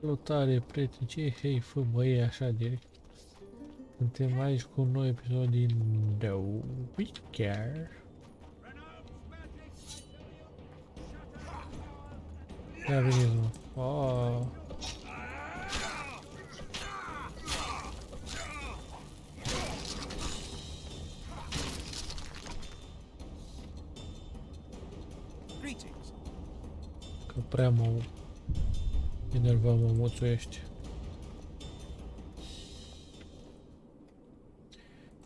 Salutare, prieteni, ce hei, fă băie așa direct. Suntem aici cu un nou episod din The Witcher. Ia veniți, mă. Oh. Că prea mă enerva, mă moțuiește.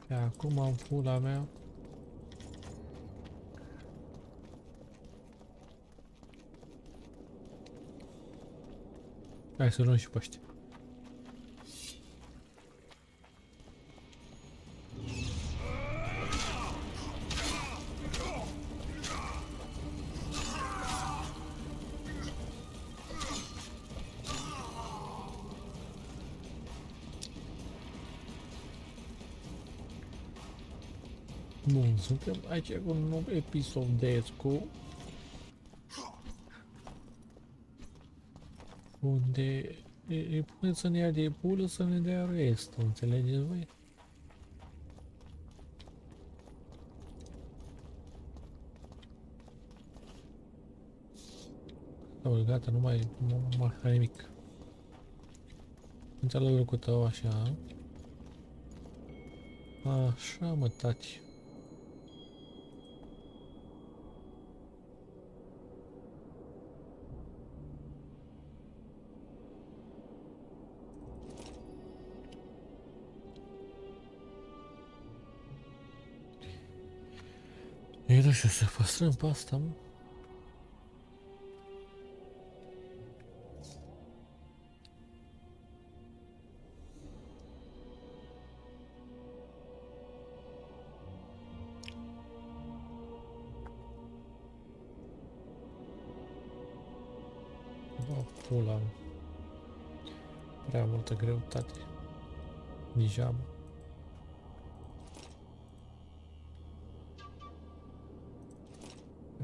Și acum am pula mea. Hai să luăm și pe ăștia. Bun, suntem aici cu un nou episod de Escu. Unde îi puneți să ne ia de pulă să ne dea restul, înțelegeți voi? Gata, nu mai marca nimic. În cealaltă locul tău, așa. Așa, mă, taci. Eu nu știu să păstrăm pe asta, mă. Bă, pula, mă. Prea multă greutate. Deja, mă.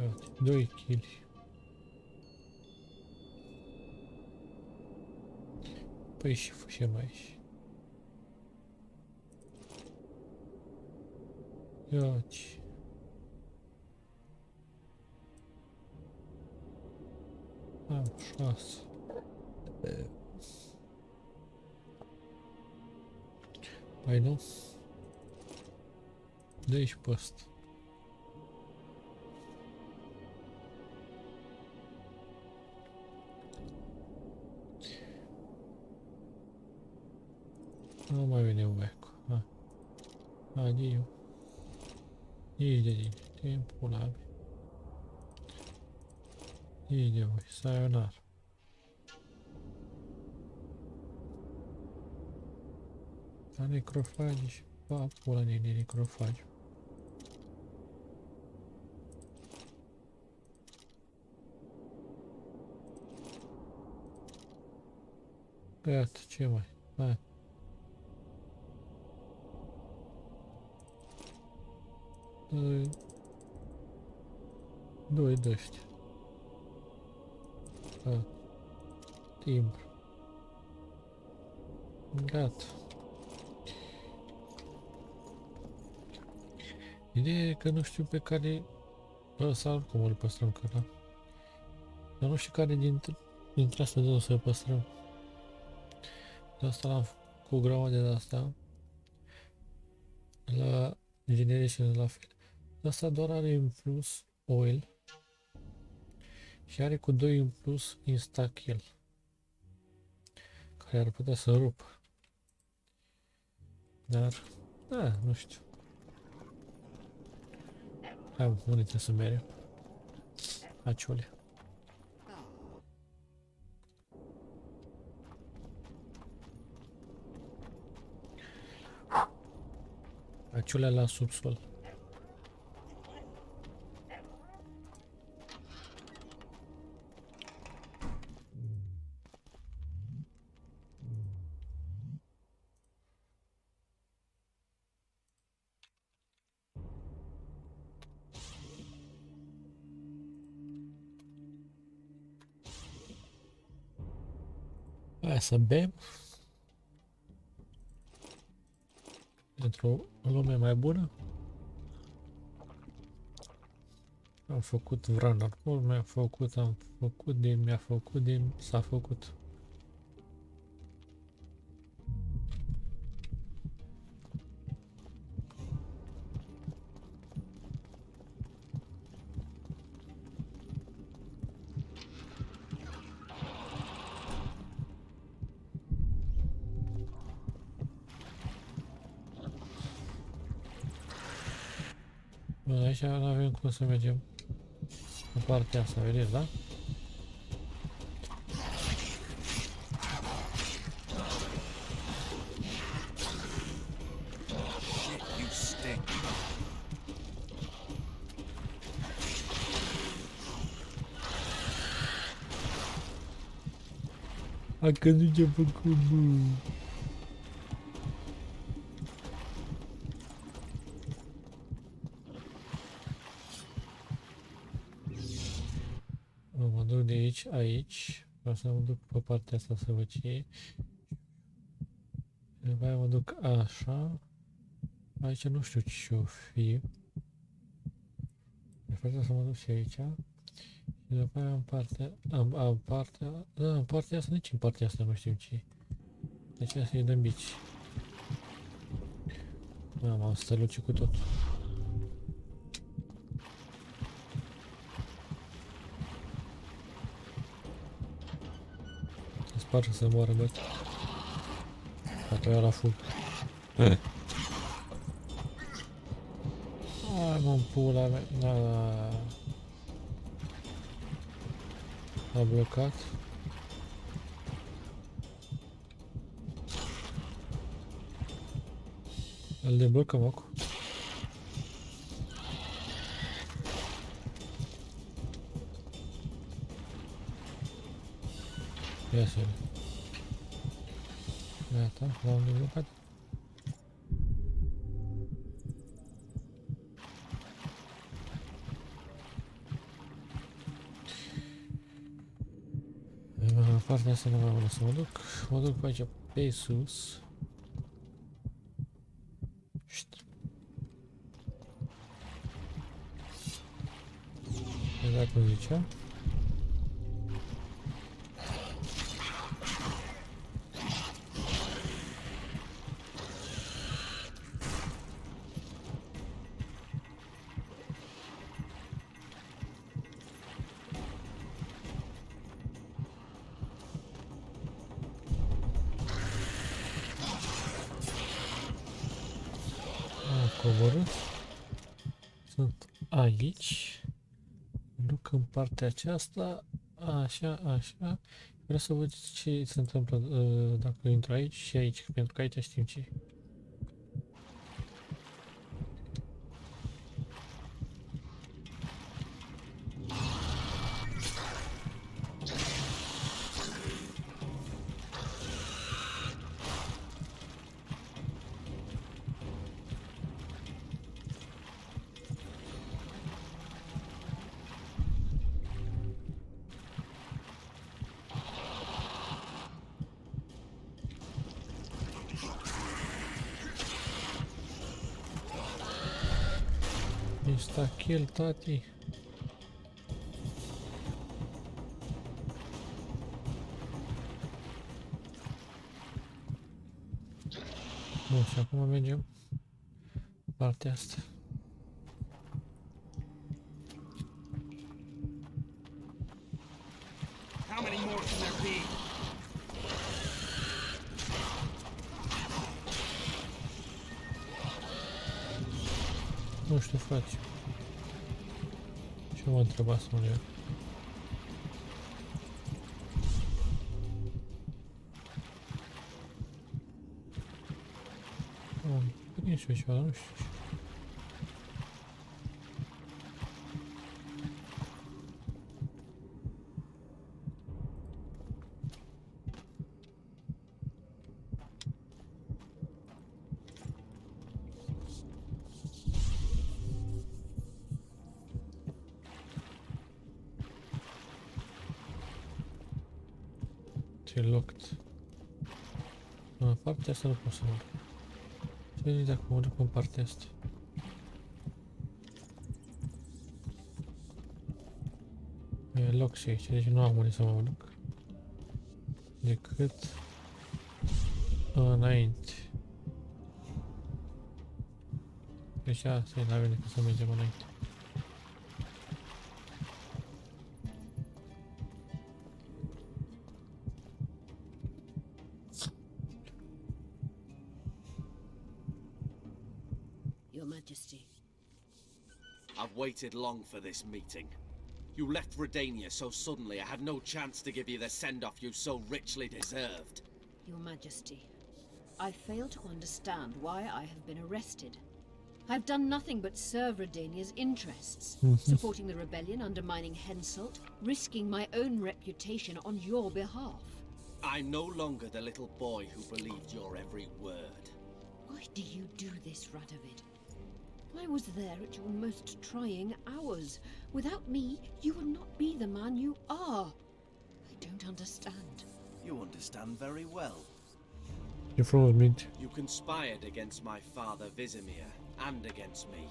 Uite, 2 kg. Păi și fușem aici. Iaci. Am 6. Păi nu? Dă-i și pe ăsta. Nu mai vine un becu. Ha. Adiu. Nici de tine. Timpul la mea. Nici de voi. Sayonara. La necrofagi și pula de necrofagi. Gata, ce mai? Hai. Doi de ăștia. Gata. Timbru. Gata. Ideea e că nu știu pe care... Ăsta oricum îl păstrăm că da. Dar nu știu care dintre astea două să-l păstrăm. De asta l-am cu o grămadă de asta. La Generation la fel. Asta doar are în plus oil. Și are cu 2 în plus insta-kill. Care ar putea să rupă. Dar... Da, nu știu. Hai, unde trebuie să mereu? Aciule. Aciulea la subsol. Hai să bem. Pentru o lume mai bună. Am făcut vrana, mi-a făcut, am făcut din, mi-a făcut din, s-a făcut. Bun, aici nu avem cum să mergem în partea asta, vedeți, da? A căzut ce făcut, bă. Mă duc de aici, aici. Vreau să mă duc pe partea asta să văd ce e. După aia mă duc așa. Aici nu știu ce-o fi. De fapt să mă duc și aici. Și după aia în partea... Am partea... Da, în partea asta, nici în partea asta nu știu ce e. Deci hai să-i dăm bici. M-am strălucit cu tot. Îți pare să moară, băi. Dacă eu la fug. Hai mă, pula mea. A blocat. Îl deblocăm acum. Ia să vedem. Gata, l-am deblocat. Partea asta nu mai am să mă duc. Mă duc pe aici pe sus. Exact cum zicea. Coborât. Sunt aici. Duc în partea aceasta. Așa, așa. Vreau să văd ce se întâmplă dacă intru aici și aici, pentru că aici știm ce e. Insta-kill, tati. Bun, și acum mergem partea asta. Nu știu, frate. Ce mă întreba să mă leg? Am prins eu ceva, nu știu. Ce locked. Partea asta nu pot să merg. Ce veni dacă mă duc în partea asta? E loc și aici, deci nu am unde să mă duc. Decât înainte. Deci asta e, n-avem decât să mergem înainte. Your Majesty. I've waited long for this meeting. You left Redania so suddenly I had no chance to give you the send-off you so richly deserved. Your Majesty, I fail to understand why I have been arrested. I've done nothing but serve Redania's interests, supporting the rebellion, undermining Henselt, risking my own reputation on your behalf. I'm no longer the little boy who believed your every word. Why do you do this, Radovid? I was there at your most trying hours. Without me, you would not be the man you are. I don't understand. You understand very well. E frumos, mint. You conspired against my father Vizimir, and against me.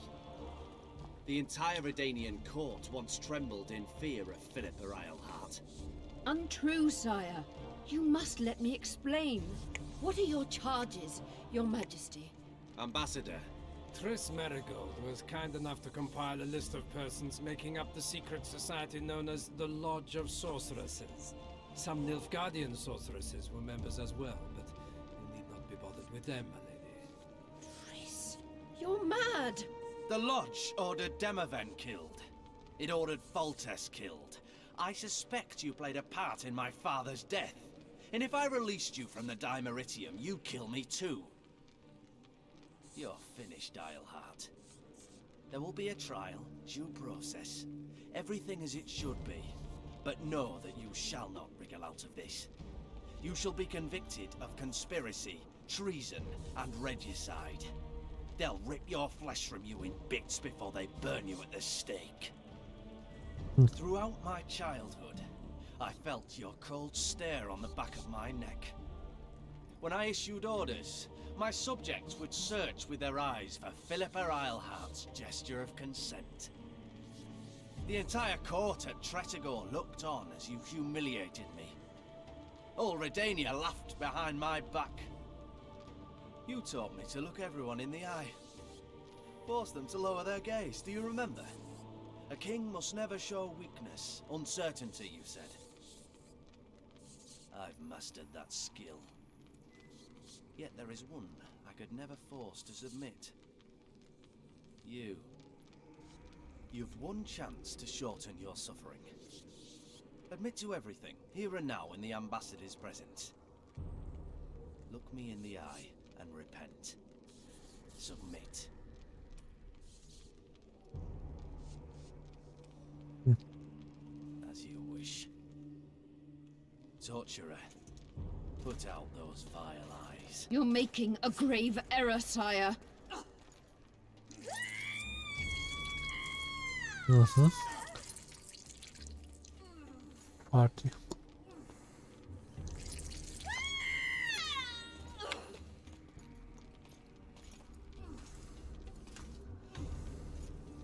The entire Redanian court once trembled in fear of Philippa Eilhart. Untrue, sire. You must let me explain. What are your charges, Your Majesty? Ambassador, Triss Marigold was kind enough to compile a list of persons making up the secret society known as the Lodge of Sorceresses. Some Nilfgaardian sorceresses were members as well, but you need not be bothered with them, my lady. Triss, you're mad! the Lodge ordered Demoven killed. It ordered Foltest killed. I suspect you played a part in my father's death. And if I released you from the Dimeritium, you'd kill me too. You're finished, Eilhart. There will be a trial, due process. Everything as it should be. But know that you shall not wriggle out of this. You shall be convicted of conspiracy, treason, and regicide. They'll rip your flesh from you in bits before they burn you at the stake. Throughout my childhood, I felt your cold stare on the back of my neck. When I issued orders, my subjects would search with their eyes for Philippa Eilhart's gesture of consent. The entire court at Tretogor looked on as you humiliated me. All Redania laughed behind my back. You taught me to look everyone in the eye. Forced them to lower their gaze, do you remember? A king must never show weakness, uncertainty, you said. I've mastered that skill. Yet there is one I could never force to submit. You. You've one chance to shorten your suffering. Admit to everything, here and now in the ambassador's presence. Look me in the eye and repent. Submit. As you wish. Torturer, put out those vile eyes. You're making a grave error, sire. Party.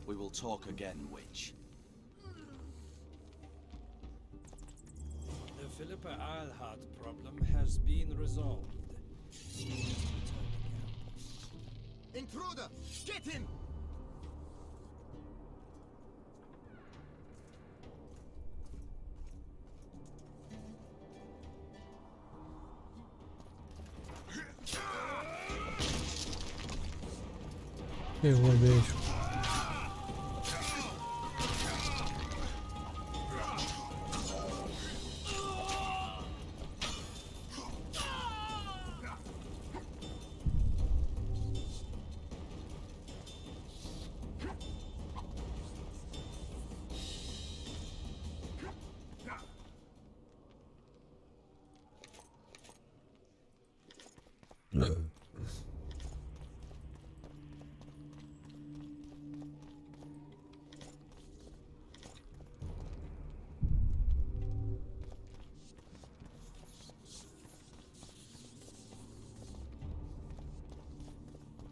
We will talk again, witch. The Philippa Eilhart problem has been resolved. You must return again. Intruder! Get him! Eu vou beijo.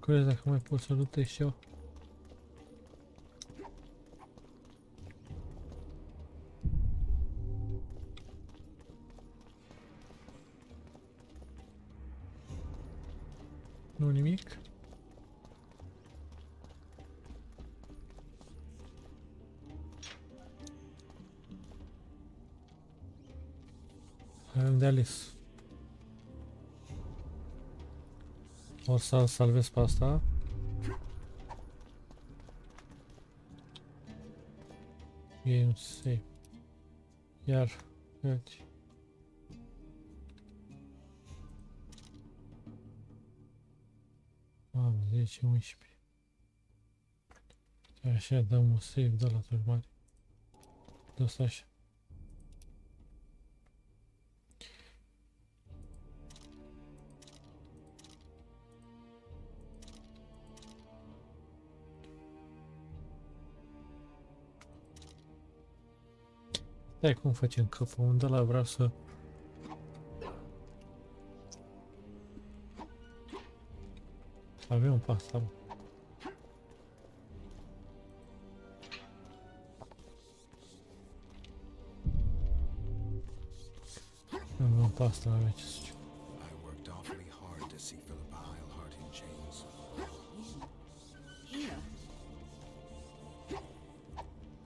Curios dacă mai pot să lutez și eu. Nu nimic. Avem de ales. O să salvez pe asta. E un save. Iar, uite. Mamă, 10, 11. Așa, dăm un save de la turmare. De asta așa. Stai cum facem căpul, unde la vreau să... Avem pasta, mă. Avem pasta, avem ce să zic. I worked awfully hard to see Philippa Eilhart in chains. Here.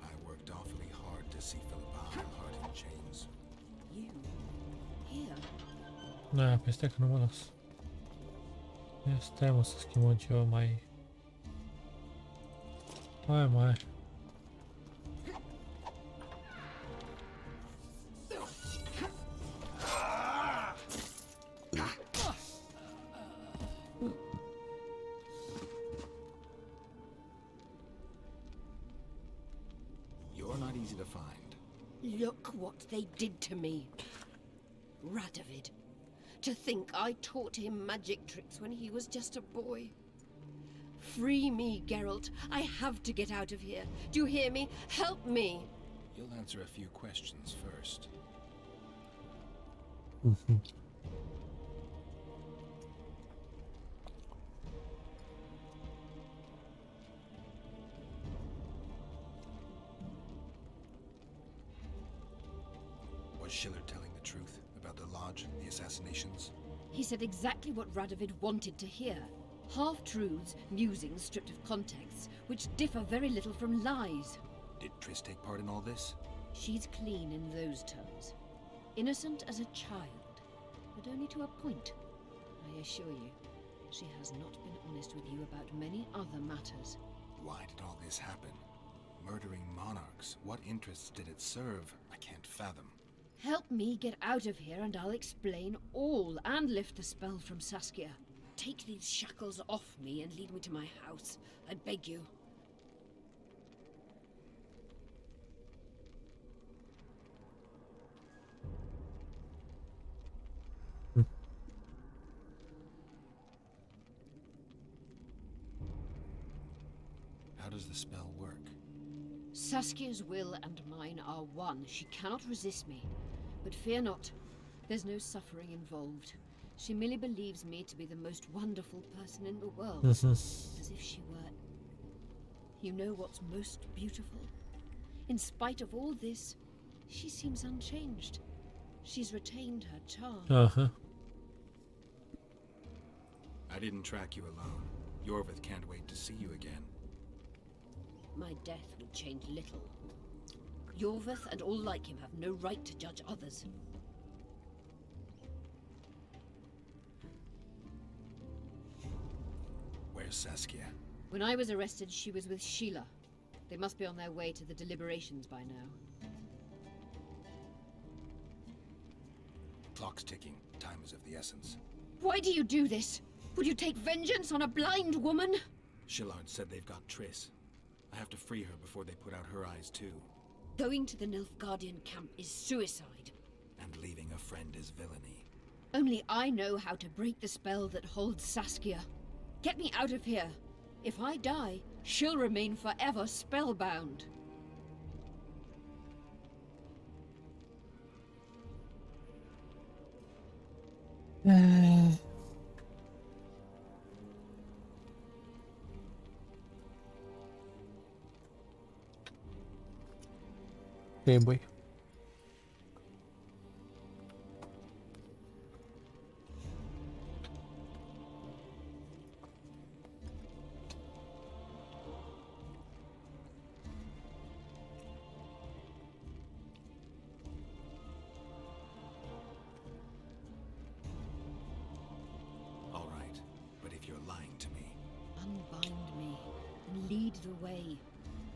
I worked awfully hard to see Philippa Eilhart in chains. You. Here. Da, pe stai că nu mă las. Ia stai mă să schimbăm ceva mai... Mai. You're not easy to find. Look what they did to me. Radovid. To think I taught him magic tricks when he was just a boy. Free me, Geralt. I have to get out of here. Do you hear me? Help me! You'll answer a few questions first. Was Schiller telling the truth about the lodge, the assassinations? He said exactly what Radovid wanted to hear. Half-truths, musings stripped of context, which differ very little from lies. Did Triss take part in all this? She's clean in those terms. Innocent as a child, but only to a point. I assure you, she has not been honest with you about many other matters. Why did all this happen? Murdering monarchs, what interests did it serve? I can't fathom. Help me get out of here and I'll explain all and lift the spell from Saskia. Take these shackles off me and lead me to my house. I beg you. How does the spell work? Saskia's will and mine are one. She cannot resist me. But fear not. There's no suffering involved. She merely believes me to be the most wonderful person in the world. As if she were... You know what's most beautiful? In spite of all this, she seems unchanged. She's retained her charm. I didn't track you alone. Yorven can't wait to see you again. My death would change little. Yorven and all like him have no right to judge others. Where's Saskia? When I was arrested, she was with Sheila. They must be on their way to the deliberations by now. Clock's ticking. Time is of the essence. Why do you do this? Would you take vengeance on a blind woman? Shillard said they've got Triss. I have to free her before they put out her eyes too. Going to the Nilfgaardian camp is suicide. And leaving a friend is villainy. Only I know how to break the spell that holds Saskia. Get me out of here. If I die, she'll remain forever spellbound. Trebuie. All right, but if you're lying to me, Unbind me and lead the way.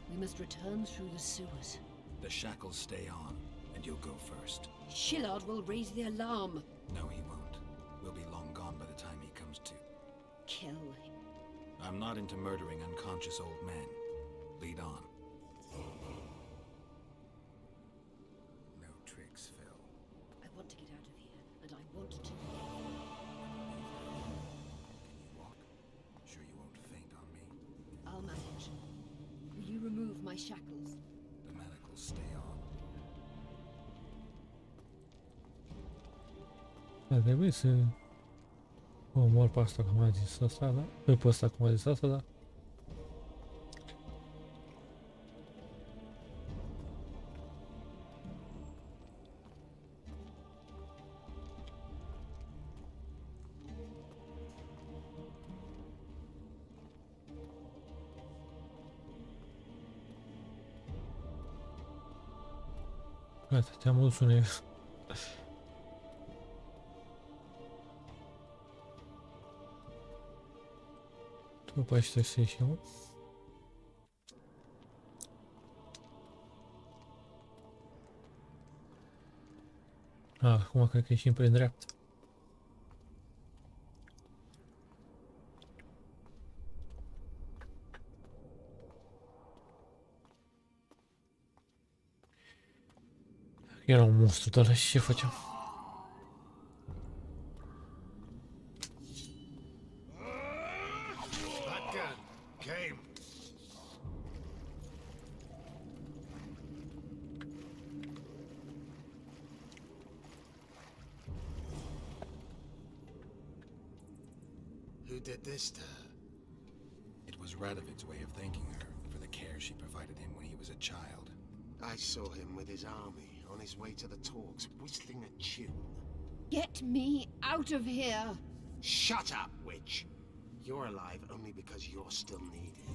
We must return through the sewers. the shackles stay on, and you'll go first. Shillard will raise the alarm. No, he won't. We'll be long gone by the time he comes to. Kill him. I'm not into murdering unconscious old men. Lead on. No tricks, Phil. I want to get out of here, and I want to. Can you walk? Sure you won't faint on me? I'll manage. Will you remove my shackles? The manacles stay on. Ar trebui să o omor pe asta, cum a zis asta, da? Pe ăsta, cum a zis asta, da? Gata, te-am adus unei. După aceea să ieșim. Acum cred că ieșim prin dreapta. Era un monstru de ăla și ce făceam? That gun came. Who did this to her? It was Radovid's way of thanking her for the care she provided him when he was a child. I saw him with his army on his way to the talks, whistling a tune. Get me out of here! Shut up, witch! You're alive only because you're still needed.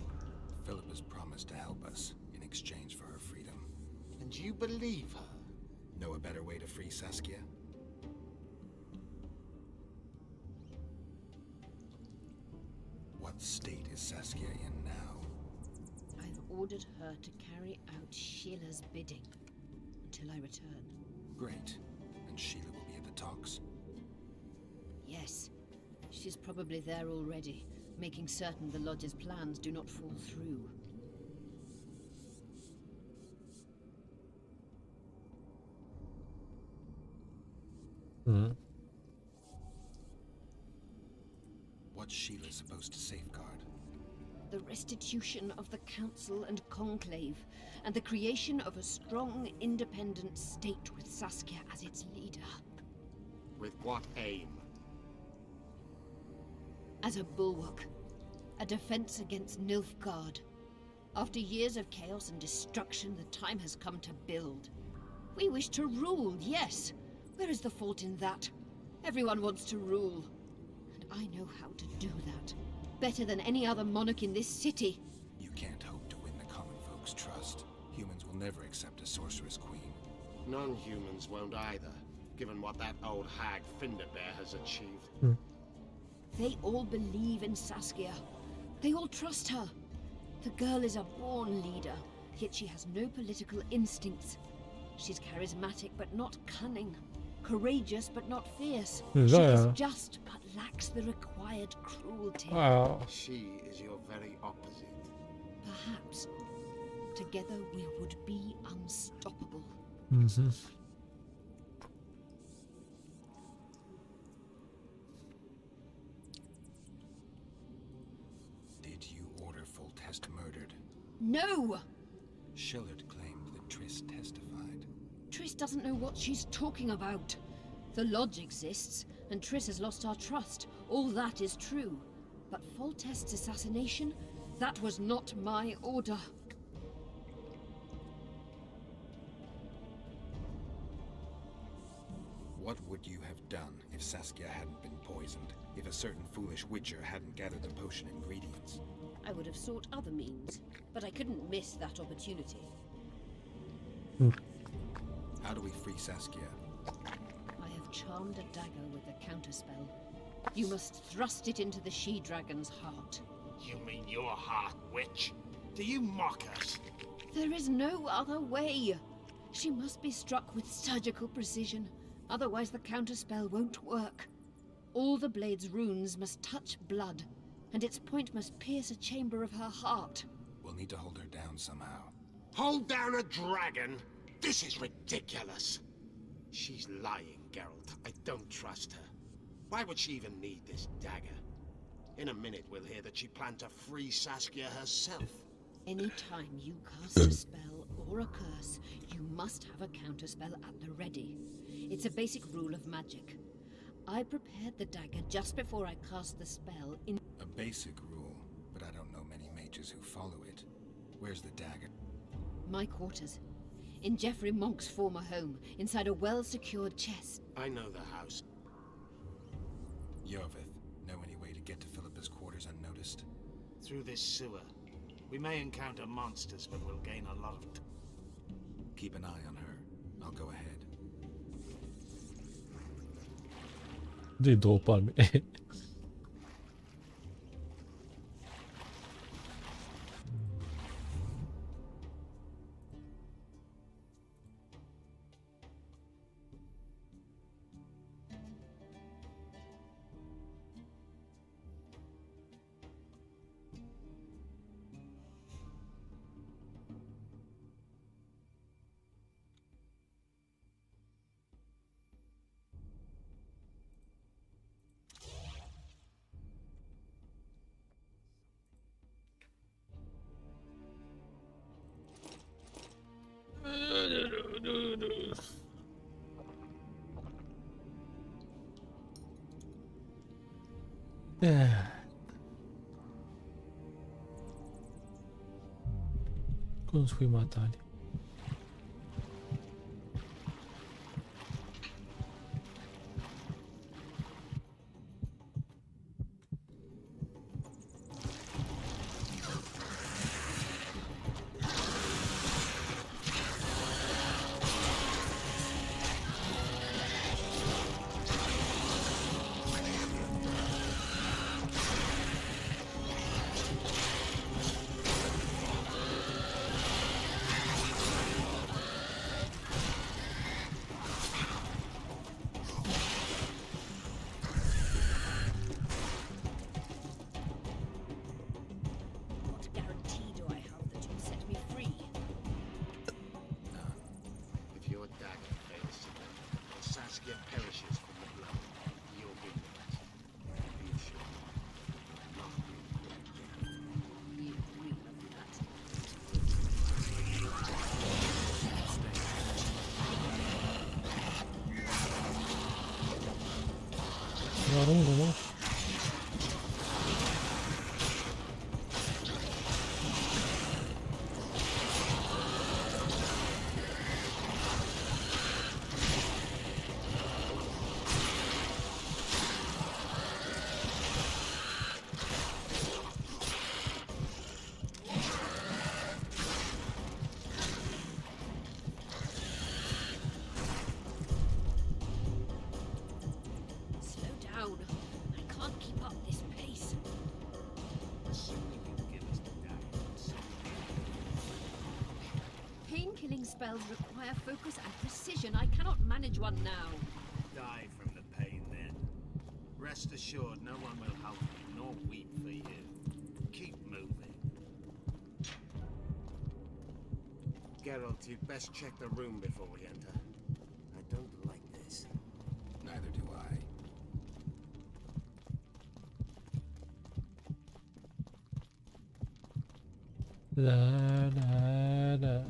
Philip has promised to help us in exchange for her freedom. And you believe her? Know a better way to free Saskia? What state is Saskia in now? I've ordered her to carry out Sheila's bidding until I return. Great. And Sheila will be at the talks? Yes, she's probably there already, making certain the Lodge's plans do not fall through. What's Sheila supposed to safeguard? The restitution of the Council and Conclave, and the creation of a strong, independent state with Saskia as its leader. With what aim? As a bulwark, a defense against Nilfgaard. After years of chaos and destruction, the time has come to build. We wish to rule, yes. Where is the fault in that? Everyone wants to rule. And I know how to do that. Better than any other monarch in this city. You can't hope to win the common folk's trust. Humans will never accept a sorceress queen. Non-humans won't either, given what that old hag Finderbear has achieved. They all believe in Saskia. They all trust her. The girl is a born leader, yet she has no political instincts. She's charismatic but not cunning. Courageous but not fierce. She is just but lacks the required cruelty. She is your very opposite. Perhaps together we would be unstoppable. Did you order Foltest murdered? No! Shillard claimed that Triss testified. Triss doesn't know what she's talking about. The Lodge exists, and Triss has lost our trust. All that is true. But Foltest's assassination? That was not my order. would you have done if Saskia hadn't been poisoned? If a certain foolish witcher hadn't gathered the potion ingredients? I would have sought other means, but I couldn't miss that opportunity. How do we free Saskia? I have charmed a dagger with a counterspell. You must thrust it into the she-dragon's heart. You mean your heart, witch? Do you mock us? There is no other way. She must be struck with surgical precision, otherwise the counterspell won't work. All the blade's runes must touch blood, and its point must pierce a chamber of her heart. We'll need to hold her down somehow. Hold down a dragon? This is ridiculous. She's lying, Geralt. I don't trust her. Why would she even need this dagger? In a minute we'll hear that she planned to free Saskia herself. Anytime you cast a spell or a curse, you must have a counterspell at the ready. It's a basic rule of magic. I prepared the dagger just before I cast the spell in... A basic rule, but I don't know many mages who follow it. Where's the dagger? my quarters. In Geoffrey Monk's former home, inside a well-secured chest. I know the house. Yorven, know any way to get to Philippa's quarters unnoticed? Through this sewer. We may encounter monsters, but we'll gain a lot of time. Keep an eye on her. I'll go ahead. De dou palme. Cum spui matali? What guarantee do I have that you'll set me free? If your dagger fails to them, or Saskia perishes from the blow, you'll be next. Be sure. Not me. You agree with that? Aruncă, mă. Slow down. I can't keep up this pace. Assuming you give us the dagger, Pain-killing spells require focus and precision. I cannot manage one now. die from the pain then. Rest assured, no one will help you, nor weep for you. Keep moving. Geralt, you'd best check the room before we enter. I don't like this. Neither do I. La la la.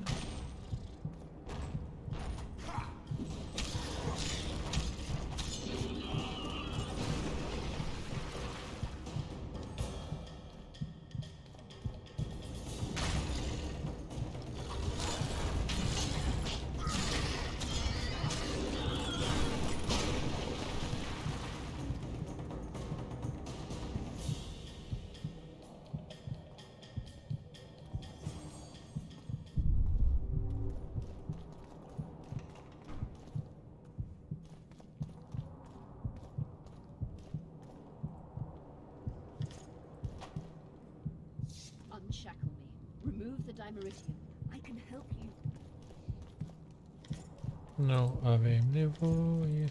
the Dimeritium. I can help you. Nu avem nevoie.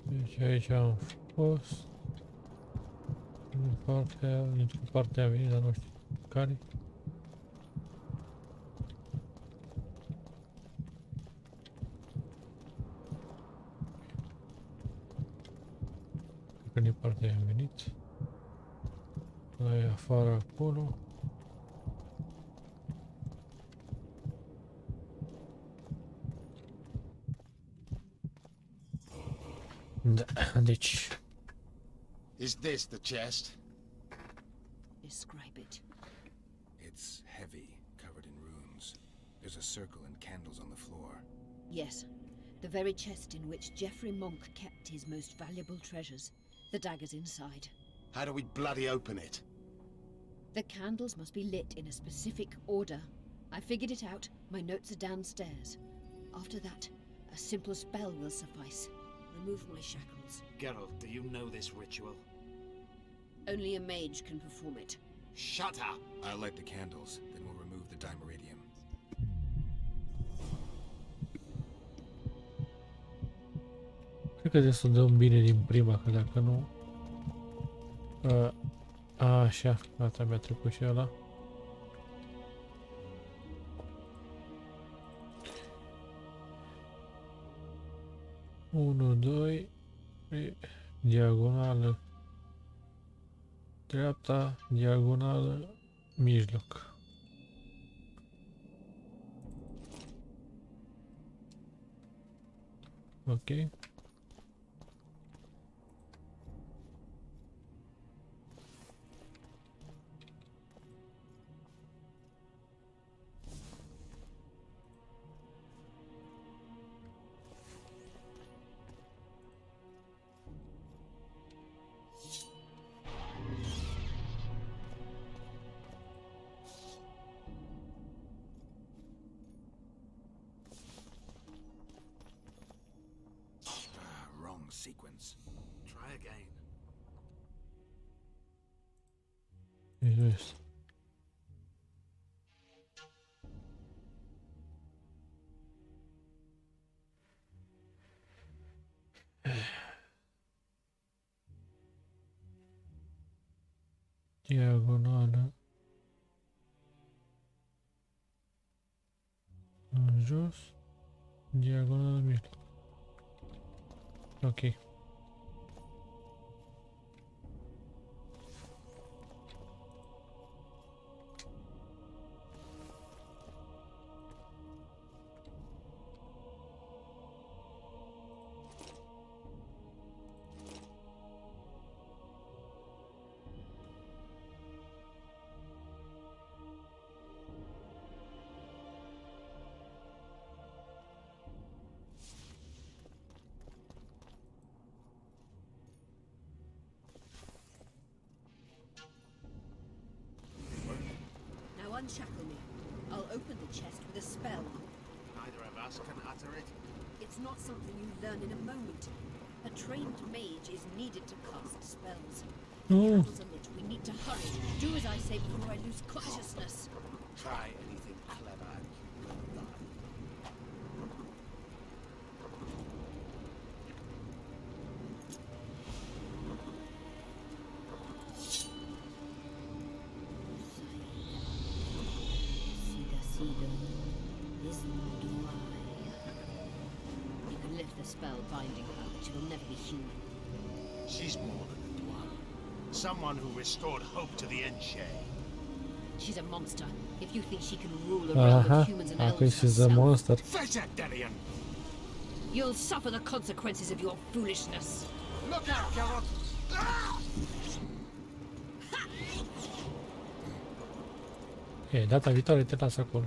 Deci aici am fost. Dintr-o parte a venit, dar nu știu care. Cred că din partea aia am venit. La e afară acolo. Da, deci Is this the chest? Describe it. It's heavy, covered in runes. There's a circle and candles on the floor. Yes, the very chest in which Geoffrey Monk kept his most valuable treasures. The dagger's inside. How do we bloody open it? The candles must be lit in a specific order. I figured it out. My notes are downstairs. After that, a simple spell will suffice. Remove my shackles. Geralt, do you know this ritual? Only a mage can perform it. Shut up! I'll light the candles, then we'll remove the dimeritium. cred că trebuie să dăm bine din prima, că dacă nu... Așa, gata, mi-a trecut și ăla. Unu, doi, diagonală, dreapta, diagonală, mijloc. Ok. Wrong sequence. Try again. Yes. Diagonală în jos, diagonală în mijloc. Ok. Now unshackle me. I'll open the chest with a spell. Neither of us can utter it. It's not something you learn in a moment. A trained mage is needed to cast spells. The candles are lit. We need to hurry. Do as I say before I lose consciousness. Try anything clever and you will die. You can lift the spell binding her, but she will never be human. She's more than a dwarf. Someone who restored hope to the Enche. She's a monster. If you think she can rule a realm of humans and Atunci elves she's a herself, monster. Face it, Delian! you'll suffer the consequences of your foolishness. Look out, Geralt! Ok, data viitoare te las acolo.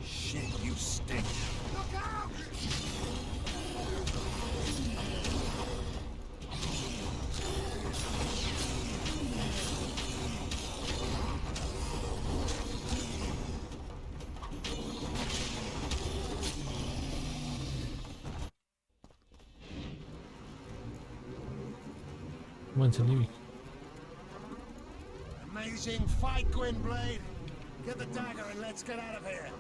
Shit, you stink. Look out! Nu mă înțeleg nimic. Amazing fight, Gwynblade! Get the dagger and let's get out of here!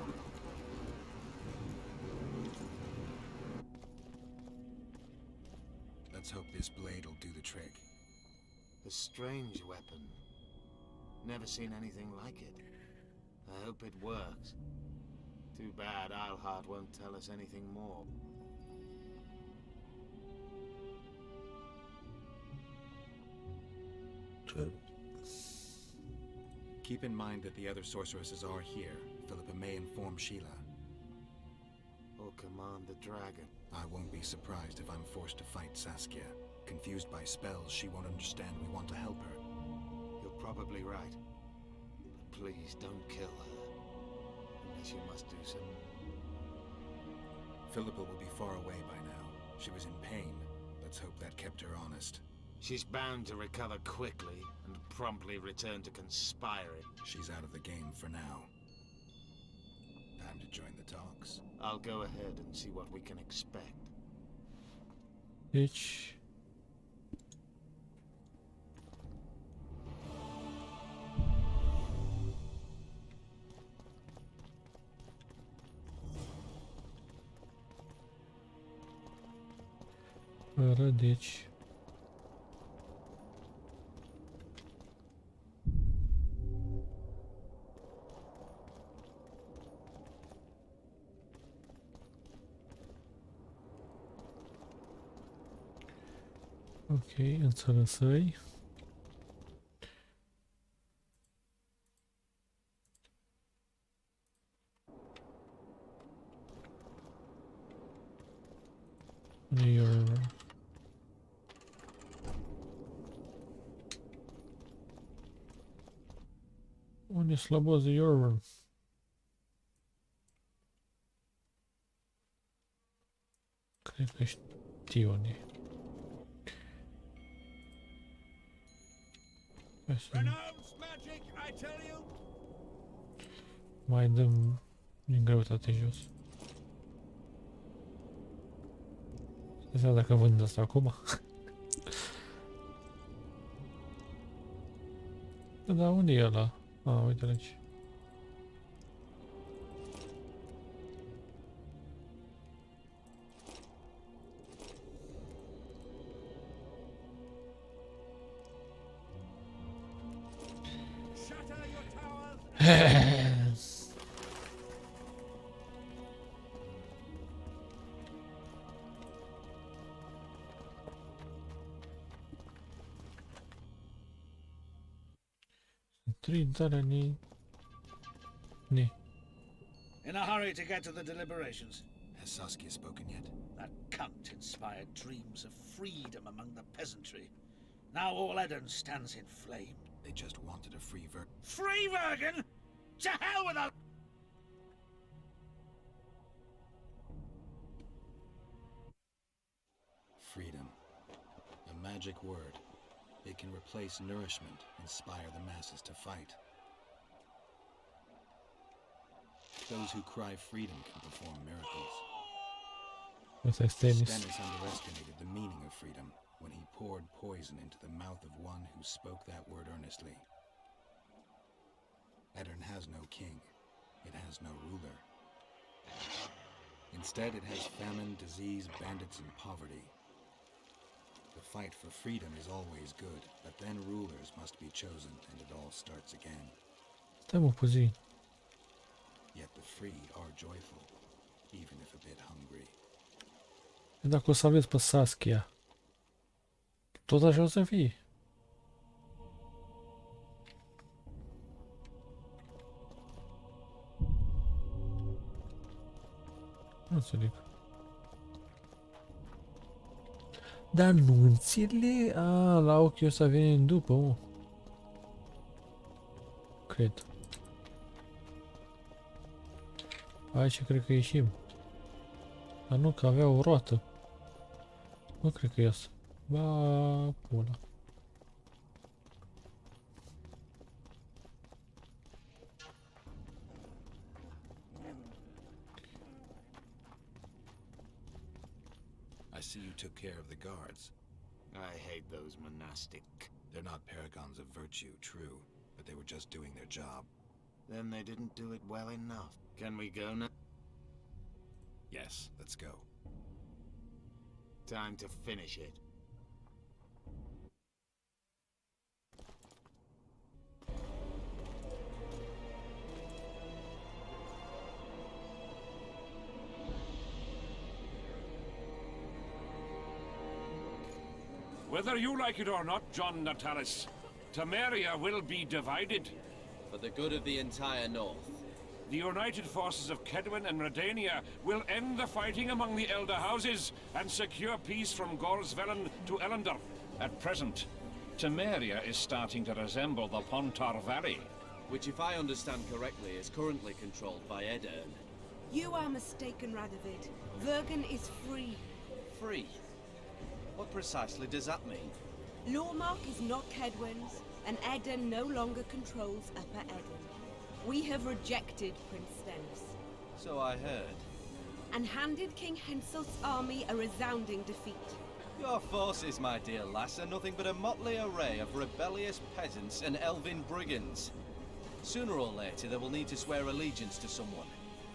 Let's hope this blade will do the trick. A strange weapon. Never seen anything like it. I hope it works. Too bad Eilhart won't tell us anything more. Keep in mind that the other sorceresses are here. Philippa may inform Sheila. Or command the dragon. I won't be surprised if I'm forced to fight Saskia. Confused by spells, she won't understand we want to help her. You're probably right. But please don't kill her. Unless you must do so. Philippa will be far away by now. She was in pain. Let's hope that kept her honest. She's bound to recover quickly and promptly return to conspiring. She's out of the game for now. Time to join the talks. I'll go ahead and see what we can expect. Deci... Fără, deci... Ok, înțelesai. Yorven. Unde e slăbos de Yorven? Cred că știu unde e. Hai să mai dăm din greutate jos. Să vedem dacă vând asta acum. Da, unde e ăla? Uite-l aici. In a hurry to get to the deliberations. Has Saskia spoken yet? That cunt inspired dreams of freedom among the peasantry. Now all Edirne stands in flame. They just wanted a free Free Vergen? To hell with her! freedom. A magic word. It can replace nourishment, inspire the masses to fight. Those who cry freedom can perform miracles. Stennis underestimated the meaning of freedom when he poured poison into the mouth of one who spoke that word earnestly. Edirne has no king. It has no ruler. Instead, it has famine, disease, bandits, and poverty. The fight for freedom is always good, but then rulers must be chosen, and it all starts again. Stai mă puțin. Yet the free are joyful, even if a bit hungry. Dacă o salvez pe Saskia, tot așa o să fie. Nu înțeleg. Dar nunțile? A, la ochii o să venim după, mă. Cred. Aici cred că ieșim. Dar nu, că avea o roată. Nu cred că iasă. Ba, pula. I see you took care of the guards. I hate those monastic. They're not paragons of virtue, true, but they were just doing their job. Then they didn't do it well enough. Can we go now? Yes, let's go. Time to finish it. Whether you like it or not, John Natalis, Temeria will be divided. For the good of the entire North. The united forces of Kedwin and Redania will end the fighting among the Elder Houses and secure peace from Gorsvelen to Ellender. At present, Temeria is starting to resemble the Pontar Valley. Which, if I understand correctly, is currently controlled by Edirn. You are mistaken, Radovid. Vergen is free. Free? What precisely does that mean? Lormark is not Kedwen's, and Edirn no longer controls Upper Edirn. We have rejected Prince Stennis. So I heard. And handed King Henselt's army a resounding defeat. Your forces, my dear lass, are nothing but a motley array of rebellious peasants and elven brigands. Sooner or later, they will need to swear allegiance to someone,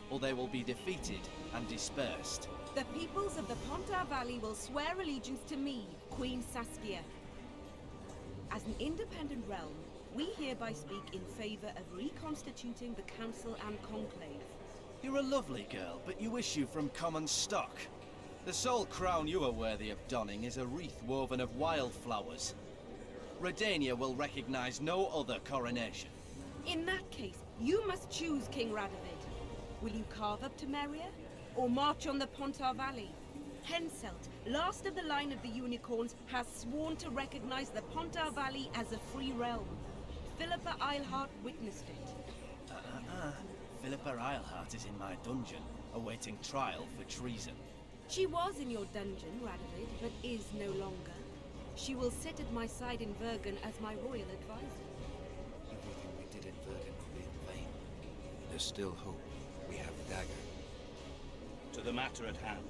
or they will be defeated and dispersed. The peoples of the Pontar Valley will swear allegiance to me, Queen Saskia. As an independent realm, we hereby speak in favor of reconstituting the Council and Conclave. You're a lovely girl, but you issue from common stock. The sole crown you are worthy of donning is a wreath woven of wildflowers. Redania will recognize no other coronation. In that case, you must choose King Radovid. Will you carve up Temeria, or march on the Pontar Valley? Henselt, last of the line of the Unicorns, has sworn to recognize the Pontar Valley as a free realm. Philippa Eilhart witnessed it. Philippa Eilhart is in my dungeon, awaiting trial for treason. She was in your dungeon, Radovid, but is no longer. She will sit at my side in Vergen as my royal advisor. Everything we did in Vergen will be in vain. There's still hope. We have the dagger. To the matter at hand.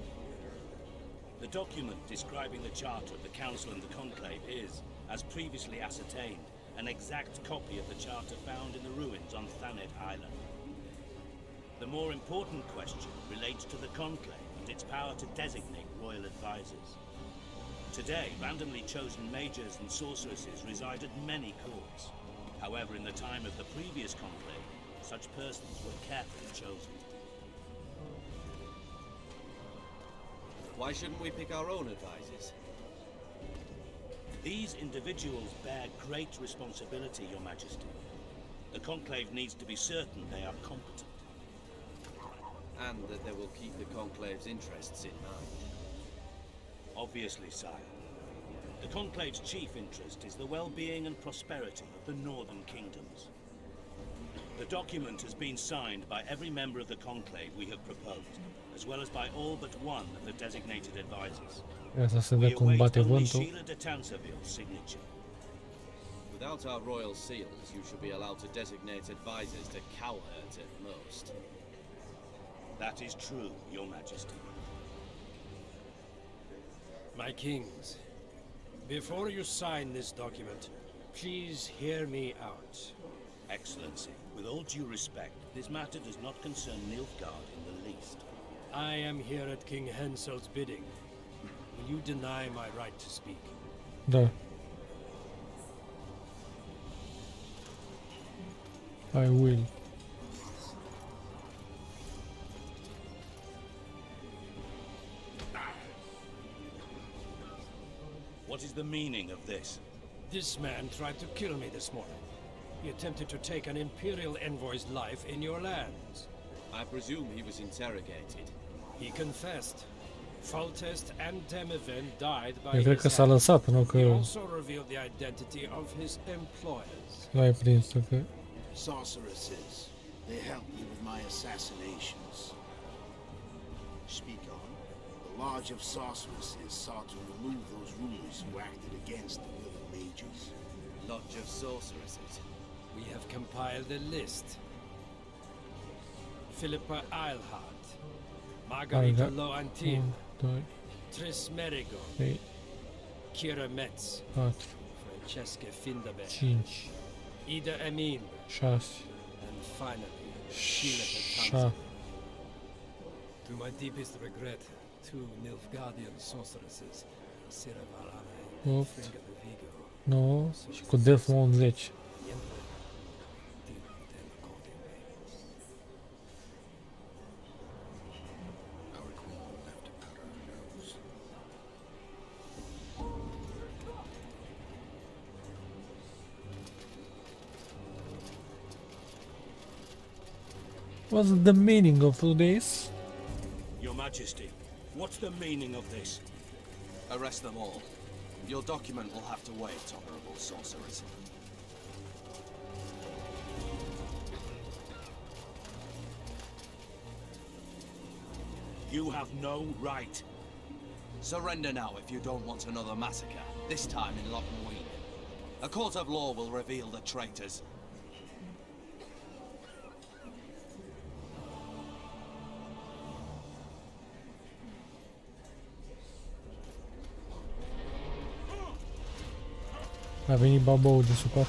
The document describing the charter of the Council and the Conclave is, as previously ascertained, an exact copy of the charter found in the ruins on Thanet Island. The more important question relates to the Conclave and its power to designate royal advisors. Today, randomly chosen mages and sorceresses reside at many courts. However, in the time of the previous Conclave, such persons were carefully chosen. Why shouldn't we pick our own advisors? These individuals bear great responsibility, Your Majesty. The Conclave needs to be certain they are competent. And that they will keep the Conclave's interests in mind. Obviously, sire. The Conclave's chief interest is the well-being and prosperity of the Northern Kingdoms. The document has been signed by every member of the Conclave we have proposed, as well as by all but one of the designated advisors. Asta se We dă cum await bate only vântul. Sheila de Tanserville's signature. Without our royal seals, you should be allowed to designate advisors to cowherd at most. That is true, Your Majesty. My kings, before you sign this document, please hear me out. Excellency, with all due respect, this matter does not concern Nilfgaard in the least. I am here at King Henselt's bidding. Will you deny my right to speak? Da. I will. What is the meaning of this? This man tried to kill me this morning. He attempted to take an Imperial envoy's life in your lands. I presume he was interrogated. He confessed. Foltest and Demiven died by Eu cred his că s-a hand. lăsat, nu că He also revealed the identity of his employers. l-ai prins, că... Sorceresses. They helped me with my assassinations. Speak on. The Lodge of Sorceresses sought to remove those rulers who acted against the will of mages. Lodge of Sorceresses. We have compiled a list. Philippa Eilhart, Margarita Eilhart. Loantin, 2, Tris Merigo, 3, Kira Metz, 4, Francesca Finderberg, 5, Ida Amin, 6, and finally, Sheila 7, Betanzan. To my deepest regret, 2 Nilfgaardian sorceresses, Sira Valane, 8, Fringa de Vigo, 9 și cu Delph 10. the Emperor, deal with them accordingly. Our queen will have to powder her nose. What's the meaning of this? Your Majesty, what's the meaning of this? Arrest them all. Your document will have to wait, Honorable Sorceress. You have no right. Surrender now if you don't want another massacre, this time in Lochmuir. A court of law will reveal the traitors. A venit babaul de supat.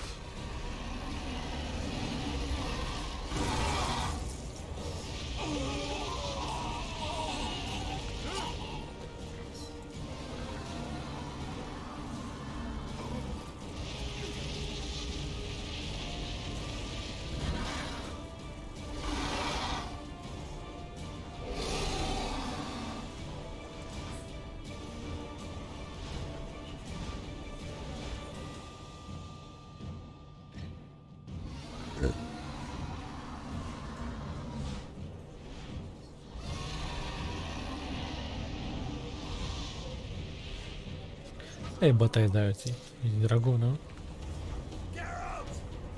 E bătaie de aia, ții. E dragon, nu? Geralt!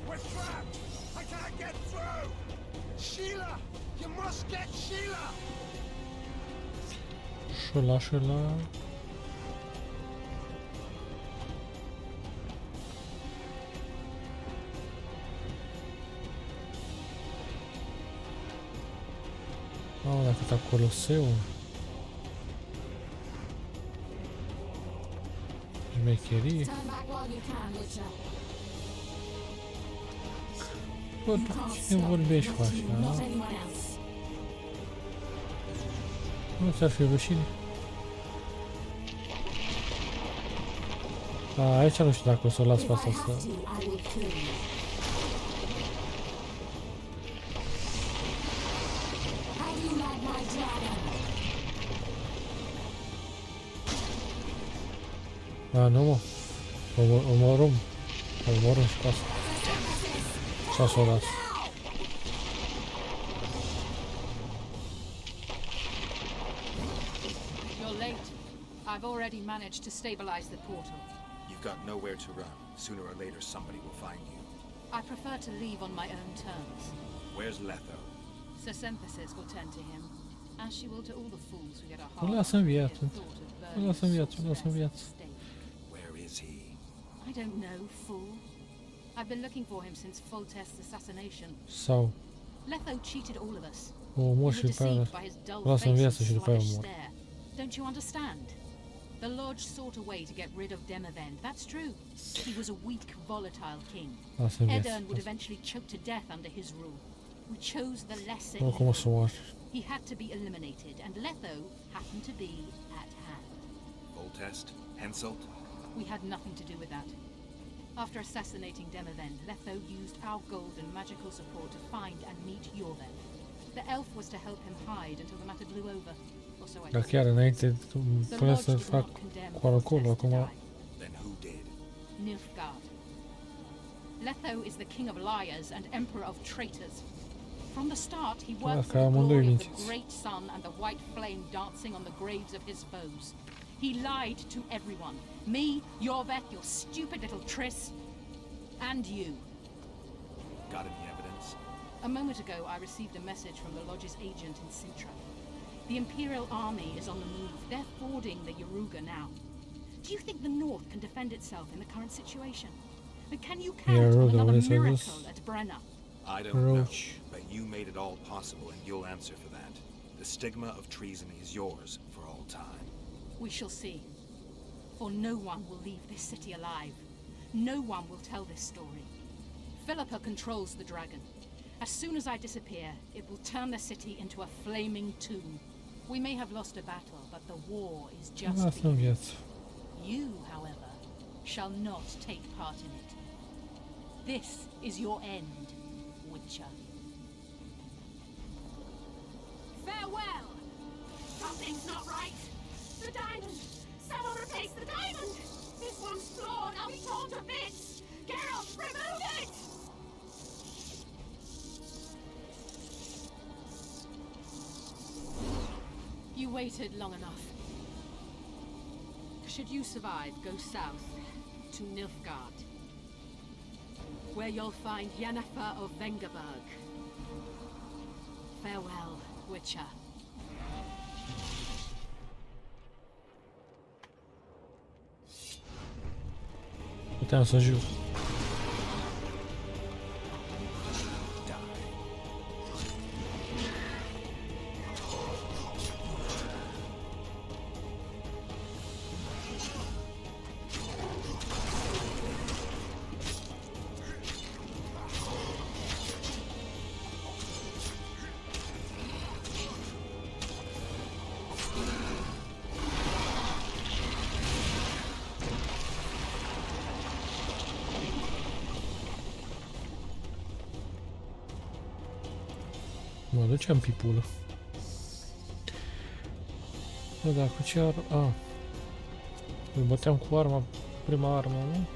We're trapped! I can't get through! Sheila! You must get Sheila! Șula, șula. Oh, dacă ta Coloseu. Șmecherie. Bă, tu cine vorbești cu așa? Nu ți-ar fi rușine? A, aici nu știu dacă o să o las pe asta să... A, nu mă. Omorâm și pe asta. Sau să o las. You're late. I've already managed to stabilize the portal. You've got nowhere to run. Sooner or later, somebody will find you. I prefer to leave on my own terms. Where's Letho? Sir Synthesis will tend to him, as she will to all the fools who get a Nu heart lasă în at the viață. thought of Nu burning lasă în viață, nu lasă în stress viață. and stake. Where is he? I don't know, fool. I've been looking for him since Foltest's assassination. Sau Letho cheated all of us. o We omor were și după aia deceived by his dull lasă în face viață and și după aia sluggish omor. stare. Don't you understand? The Lodge sought a way to get rid of Demavend. That's true. He was a weak, volatile king. Lasă în viață. Edern would eventually choke to death under his rule. We chose the lesser Oricum o să evil. omoare. He had to be eliminated, and Letho happened to be at hand. Voltest? Henselt? We had nothing to do with that. After assassinating Demavend, Letho used our gold and magical support to find and meet Yorven. The elf was to help him hide until the matter blew over. Or so I Dar thought. chiar înainte The până Lodge să did fac not condemn colo-colo Foltest to acum. die. Then who did? Nilfgaard. Letho is the king of liars and emperor of traitors. From the start, he worked for the glory of the great sun and the white flame dancing on the graves of his foes. He lied to everyone. Me, Yorven, your stupid little Triss, and you. Got any evidence? A moment ago, I received a message from the Lodge's agent in Sintra. The Imperial army is on the move. They're fording the Yaruga now. Do you think the North can defend itself in the current situation? And can you count on another miracle at Brenna? I don't know, but you made it all possible and you'll answer for that. The stigma of treason is yours for all time. We shall see. For no one will leave this city alive. No one will tell this story. Philippa controls the dragon. As soon as I disappear, it will turn the city into a flaming tomb. We may have lost a battle, but the war is just beginning. You, however, shall not take part in it. This is your end, Witcher. Farewell! Something's not right! The diamond! Someone replace the diamond! This one's flawed! I'll be torn to bits! Geralt, remove it! You waited long enough. Should you survive, go south to Nilfgaard, where you'll find Yennefer of Vengerberg. Farewell, Witcher. Puteam să jur. Mă duceam pipulă. Bă, dar cu ce armă? A. Îl băteam cu arma, prima armă, nu?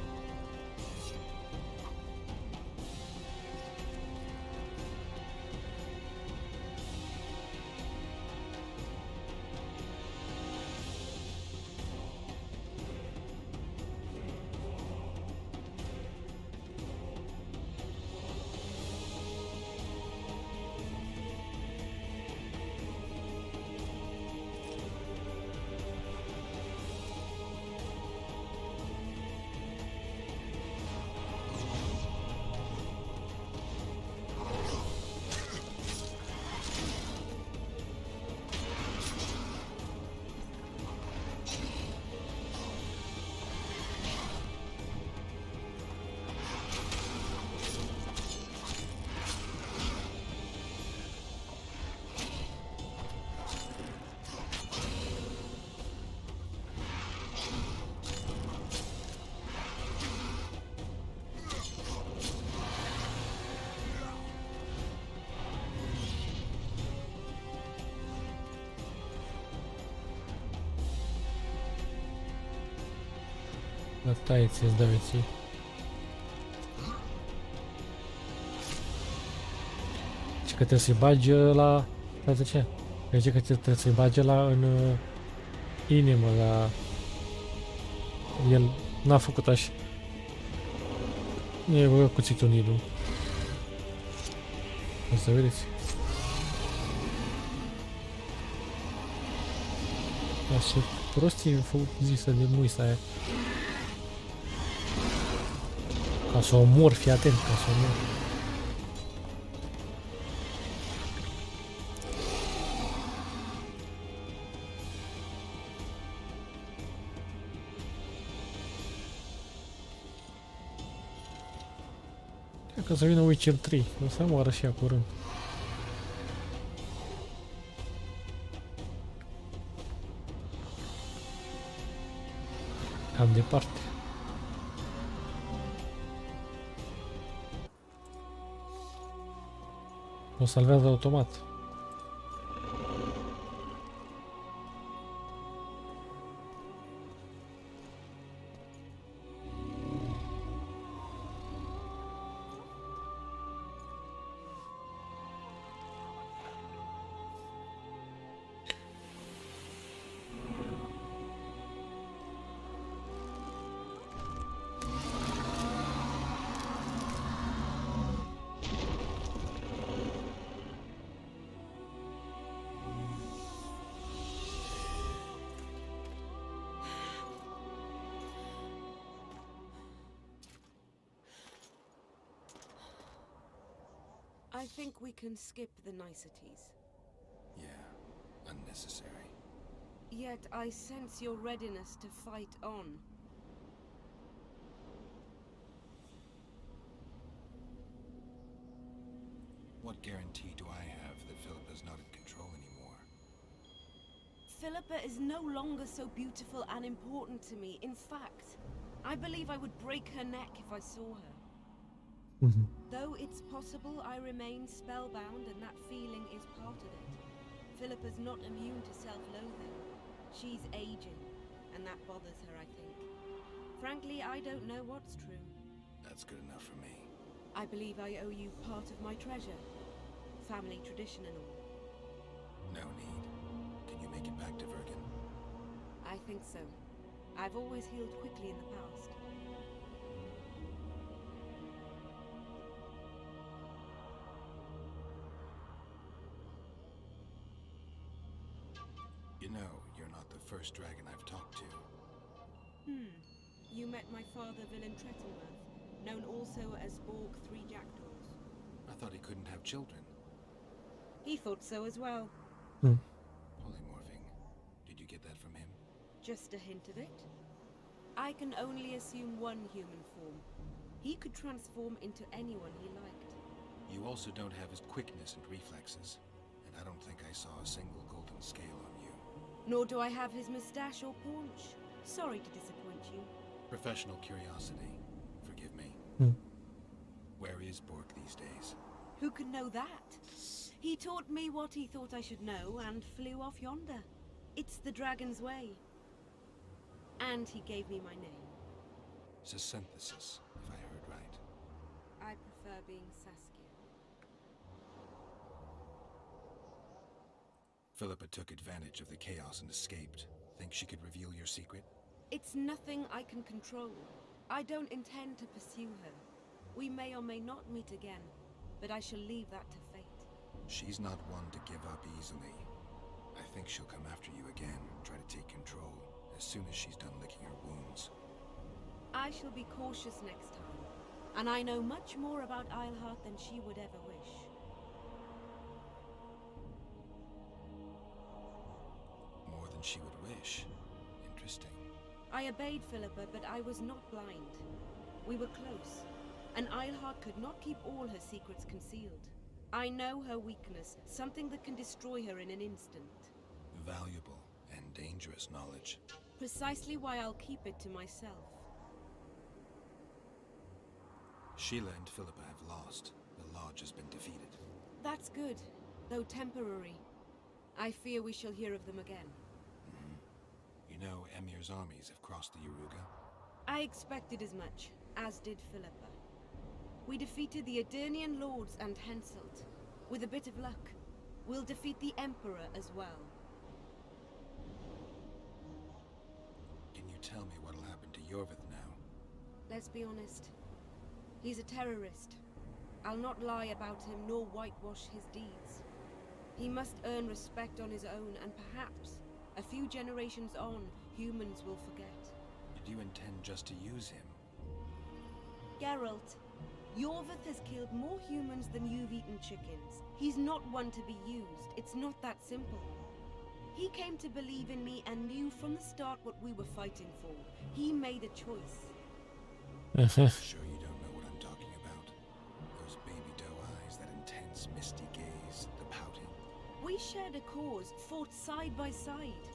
Taieți, îți dați. Și că trebuie să-i bagi la... Asta ce? Zice că trebuie să-i bagi la în inimă, la... El n-a făcut așa. Nu e băgat cuțitul în inimă. O să vedeți. Așa prostii făcut zisă de muisa aia. Ca să omor, fii atent, ca să omor. Cred că să vină Witcher 3, o să moară și ea curând. Cam departe. O salvează automat. I think we can skip the niceties. Yeah, unnecessary. Yet I sense your readiness to fight on. What guarantee do I have that Philippa's not in control anymore? Philippa is no longer so beautiful and important to me. In fact, I believe I would break her neck if I saw her. Though it's possible I remain spellbound and that feeling is part of it. Philippa's not immune to self-loathing. She's aging, and that bothers her, I think. Frankly, I don't know what's true. That's good enough for me. I believe I owe you part of my treasure. Family tradition and all. No need. Can you make it back to Vergen? I think so. I've always healed quickly in the past. You know, you're not the first dragon I've talked to. You met my father, Villain Trettleworth, known also as Borg Three Jackdaws. I thought he couldn't have children. He thought so as well. Polymorphing. Did you get that from him? Just a hint of it. I can only assume one human form. He could transform into anyone he liked. You also don't have his quickness and reflexes. And I don't think I saw a single golden scale on you. Nor do I have his mustache or paunch. Sorry to disappoint you. Professional curiosity. Forgive me. Where is Borg these days? Who can know that? He taught me what he thought I should know and flew off yonder. It's the dragon's way. And he gave me my name. Synthesis, if I heard right. I prefer being Saskia. Philippa took advantage of the chaos and escaped. Think she could reveal your secret? It's nothing I can control. I don't intend to pursue her. We may or may not meet again, but I shall leave that to fate. She's not one to give up easily. I think she'll come after you again, try to take control, as soon as she's done licking her wounds. I shall be cautious next time, and I know much more about Eilhart than she would ever wish. More than she would wish. Interesting. I obeyed Philippa, but I was not blind. We were close, and Eilhart could not keep all her secrets concealed. I know her weakness, something that can destroy her in an instant. Valuable and dangerous knowledge. Precisely why I'll keep it to myself. Sheila and Philippa have lost. The Lodge has been defeated. That's good, though temporary. I fear we shall hear of them again. You know, Emir's armies have crossed the Yaruga. I expected as much, as did Philippa. We defeated the Edirnian lords and Henselt. With a bit of luck, we'll defeat the Emperor as well. Can you tell me what'll happen to Yorven now? Let's be honest. He's a terrorist. I'll not lie about him nor whitewash his deeds. He must earn respect on his own, and perhaps, a few generations on, humans will forget. Do you intend just to use him? Geralt, Yorveth has killed more humans than you've eaten chickens. He's not one to be used. It's not that simple. He came to believe in me and knew from the start what we were fighting for. He made a choice. Sure you don't know what I'm talking about? Those baby doe eyes, that intense, misty gaze, the pouting. We shared a cause, fought side by side.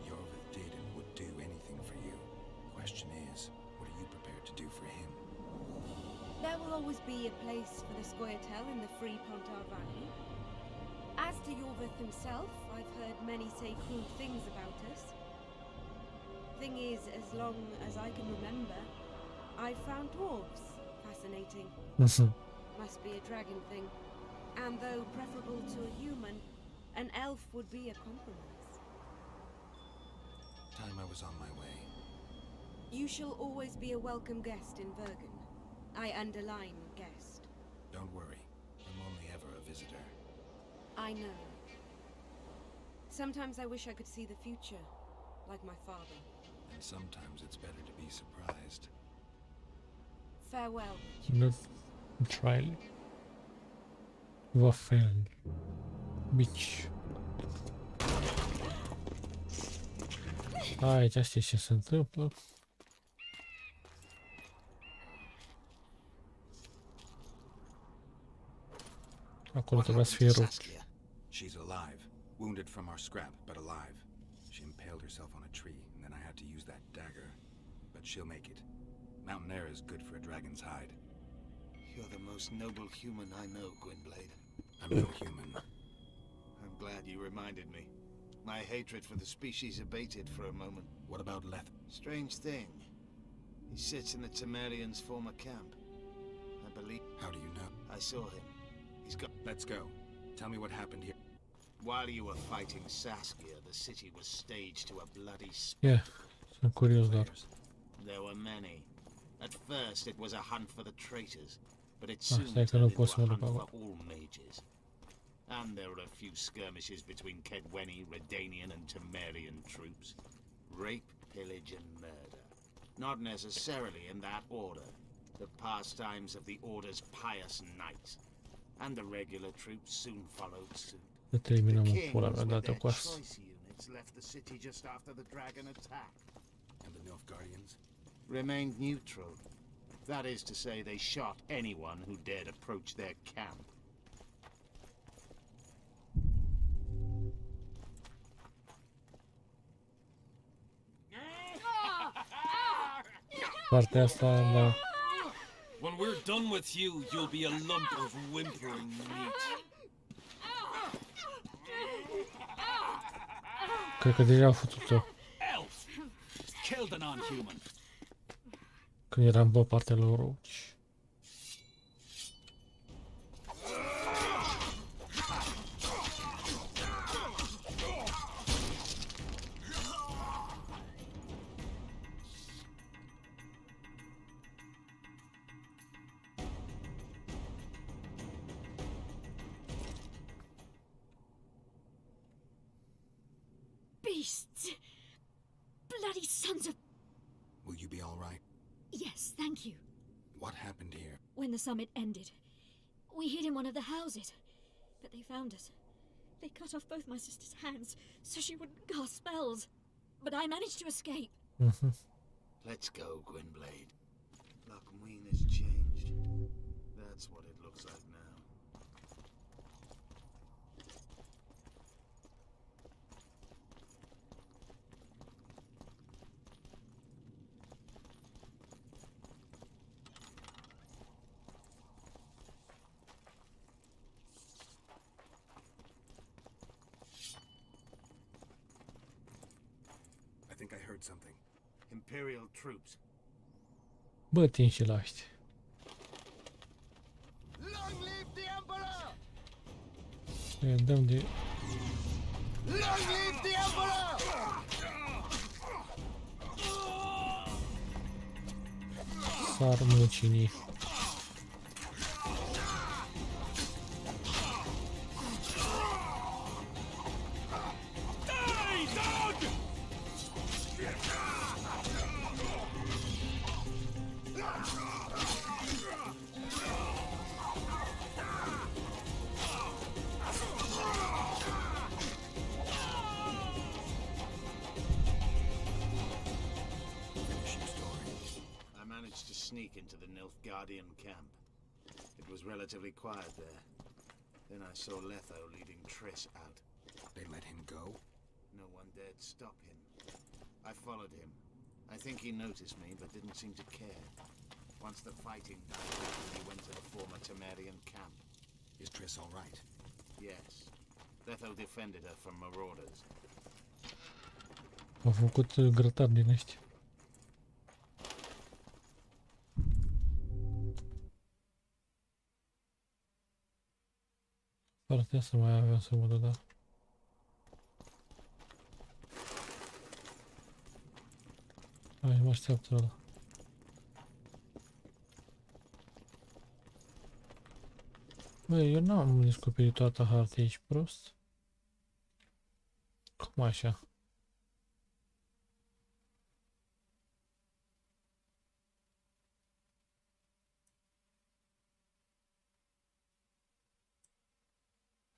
Yorveth did and would do anything for you. Question is, what are you prepared to do for him? There will will always be a place for the Scoia'tael in the free Pontar Valley. As to Yorven himself, I've heard many say cruel things about us. Thing is, as long as I can remember, I've found dwarves fascinating. Must be a dragon thing. And though preferable to a human, an elf would be a compromise. Time I was on my way. You shall always be a welcome guest in Vergen. I underline guest. Don't worry. I'm only ever a visitor. I know. Sometimes I wish I could see the future, like my father. And sometimes it's better to be surprised. Farewell. Nu trial. Waffel. Bici. Aici știi ce se întâmplă. Acolo trebuie să fie rupt. She's alive. Wounded from our scrap, but alive. She impaled herself on a tree, and then I had to use that dagger. But she'll make it. Mountain air is good for a dragon's hide. You're the most noble human I know, Gwynblade. I'm no human. I'm glad you reminded me. My hatred for the species abated for a moment. What about Leth? Strange thing. He sits in the Temerians' former camp. I believe... How do you know? I saw him. He's got... Let's go. Tell me what happened here. While you were fighting Saskia, the city was staged to a bloody Yeah, sunt curios doar. There were many. At first it was a hunt for the traitors, but it soon stai că turned nu into pot să a mă hunt duc for acolo. all mages. And there were a few skirmishes between Kedweni, Redanian and Temerian troops. Rape, pillage and murder. Not necessarily in that order. The pastimes of the Order's pious knights. And the regular troops soon followed suit. Ne terminăm The în kings pula mea with dată their cu asta. choice units left the city just after the dragon attack. And the Nilfgaardians? Remained neutral. That is to say, they shot anyone who dared approach their camp. Partea asta, da. When we're done with you, you'll be a lump of whimpering meat. Cred că deja au făcut-o. Elf! Killed a non-human. Când eram pe partea lor roci. Beasts! Bloody sons of... Will you be all right? Yes, thank you. What happened here? When the summit ended, we hid in one of the houses, but they found us. They cut off both my sister's hands so she wouldn't cast spells, but I managed to escape. Let's go, Gwynblade. Lochmuin has changed. That's what it looks like now. I think I heard something. Imperial troops. Bă, tin și la ăștia. Long live the Emperor! Ne dăm de... Long live the Emperor! Sarmucinii. Sneak into the Nilfgaardian camp. It was relatively quiet there. Then I saw Letho leading Triss out. They let him go? No one dared stop him. I followed him. I think he noticed me, but didn't seem to care. once the fighting died down, he went to the former Temerian camp. Is Triss all right? Yes. Letho defended her from marauders. Au făcut grătar din ăștia. Partea să mai avem să mă da. Hai, mă așteaptă ăla. Băi, eu n-am descoperit toată harta aici, prost. Cum așa?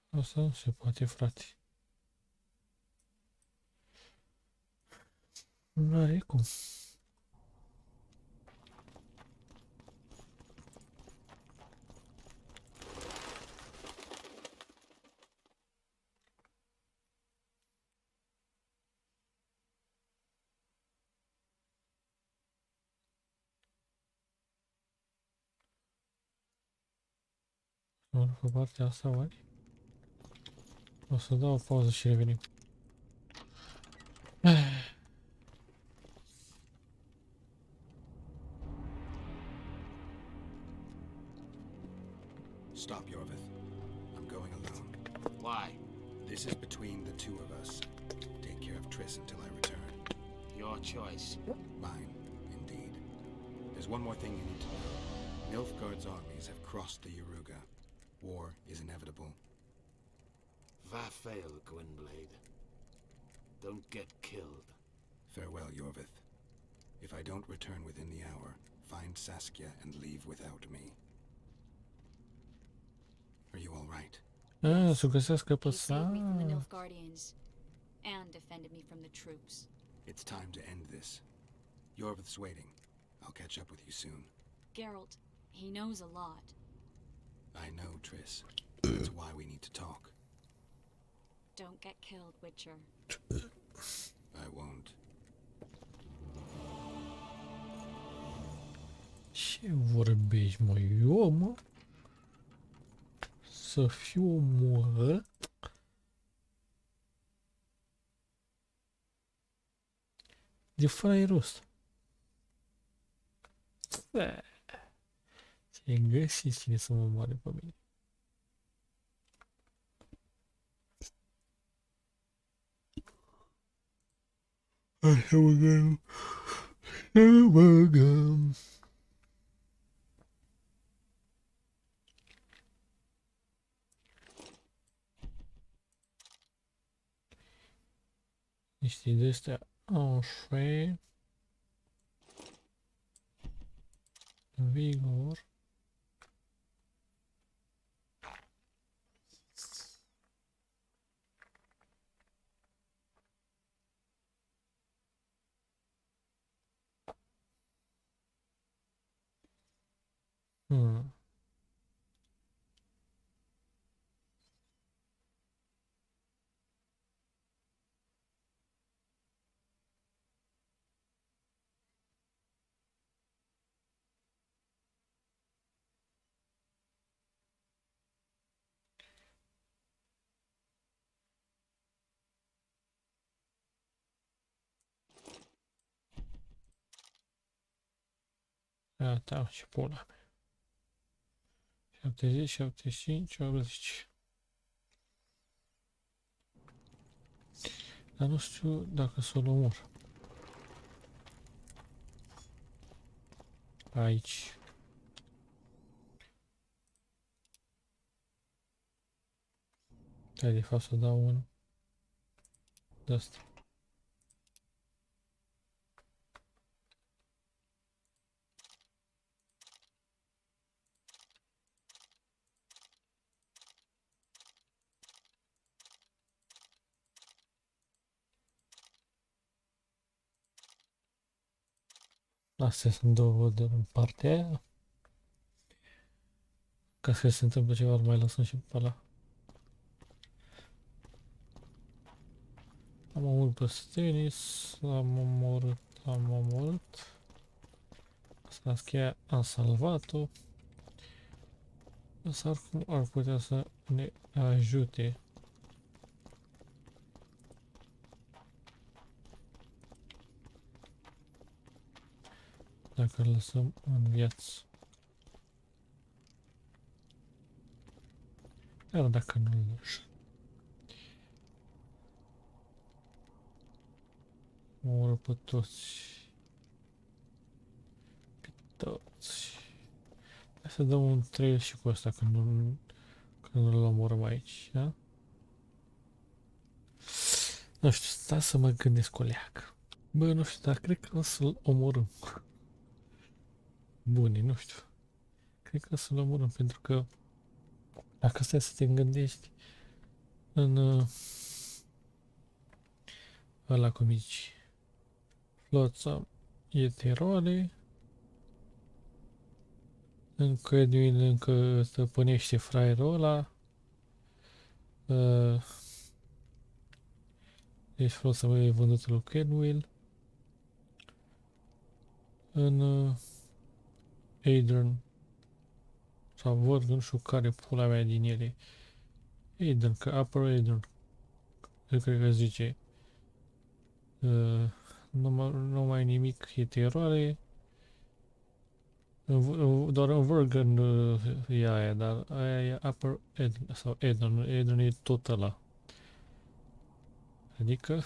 Asta nu se poate, frate. Nu are cum. Ori pe partea asta, oare? O să dau o pauză și revenim. Stop, Yorvith. I'm going alone. Why? This is between the two of us. Take care of Triss until I return. Your choice. Mine, indeed. There's one more thing you need to know. Nilfgaard's armies have crossed the Yaruga. War is inevitable. Va fail, Gwynblade. Don't get killed. Farewell, Yorvith. If I don't return within the hour, find Saskia and leave without me. Are you all right? Ah, să găsească pe He saved me from the sa. Nilfgaardians and defended me from the troops. It's time to end this. Yorvith's waiting. I'll catch up with you soon. Geralt, he knows a lot. I know, Triss. That's why we need to talk. Don't get killed, Witcher. I won't. Ce vorbești, mă? Eu, mă? Să fiu omorât? De fraierul ăsta. Ce găsiți cine să mă omoare pe mine? Hai să băgăm. Să băgăm. Niște de astea. Așa. Vigor. Hmm. Da, și pula mea. 70, 75, 80. Dar nu știu dacă să-l omor. Aici. Hai de fapt să dau un de asta. Astea sunt două în partea aia. Ca să se întâmple ceva, îl mai lăsăm și pe ăla. Am omorât pe Stennis, am omorât. Asta cheia am salvat-o. Însă oricum ar putea să ne ajute. Dacă îl lăsăm în viață. Iar dacă nu îl lași. Omoră pe toți. Pe toți. Hai să dăm un trail și cu ăsta când nu-l omorăm aici, da? Nu știu, stai să mă gândesc o leacă. Bă, nu știu, dar cred că o să-l omorâm. Bune, nu știu. Cred că o să-l omorâm, pentru că dacă stai să te gândești în ăla cum zici, Floța e teroare, încă Edwin încă stăpânește fraierul ăla, deci Floța e vândută lui Kenwill, în Adrian sau văd, nu știu care pula mea din ele. Adrian, că Upper Adrian, cred că zice. Nu mai nimic e teroare. Doar în Vergen e aia, dar aia e Upper Adrian, sau Adrian. Adrian e tot ăla. Adică...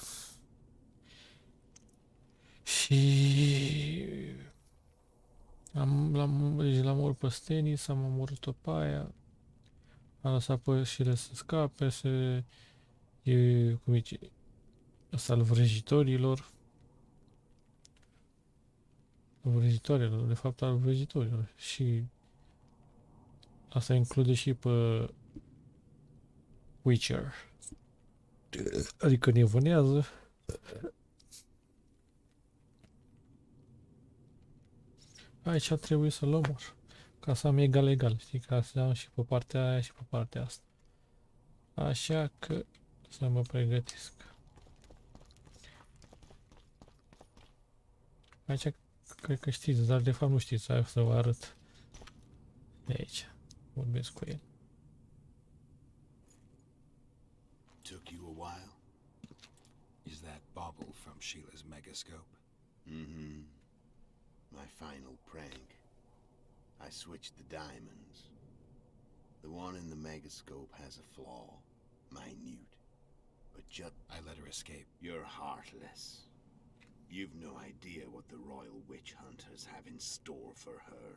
Și... L-am omorât pe Stennis, am omorât-o pe aia. Am lăsat pe Shire să scape, cum zice, ăsta al vrăjitorilor. Vrăjitorilor, de fapt al vrăjitorilor. Și asta include și pe Witcher. Adică nevânează. Aici trebuie să-l omor. Ca să am egal, știi? Ca să am și pe partea aia și pe partea asta. Așa că să mă pregătesc. Aici cred că știți, dar de fapt nu știți. Hai să vă arăt. De aici. Vorbesc cu el. Took you a while? Is that bauble from Sheila's megascope? Mm-hmm. My final prank. I switched the diamonds. The one in the megascope has a flaw. Minute. But just... I let her escape. You're heartless. You've no idea what the royal witch hunters have in store for her.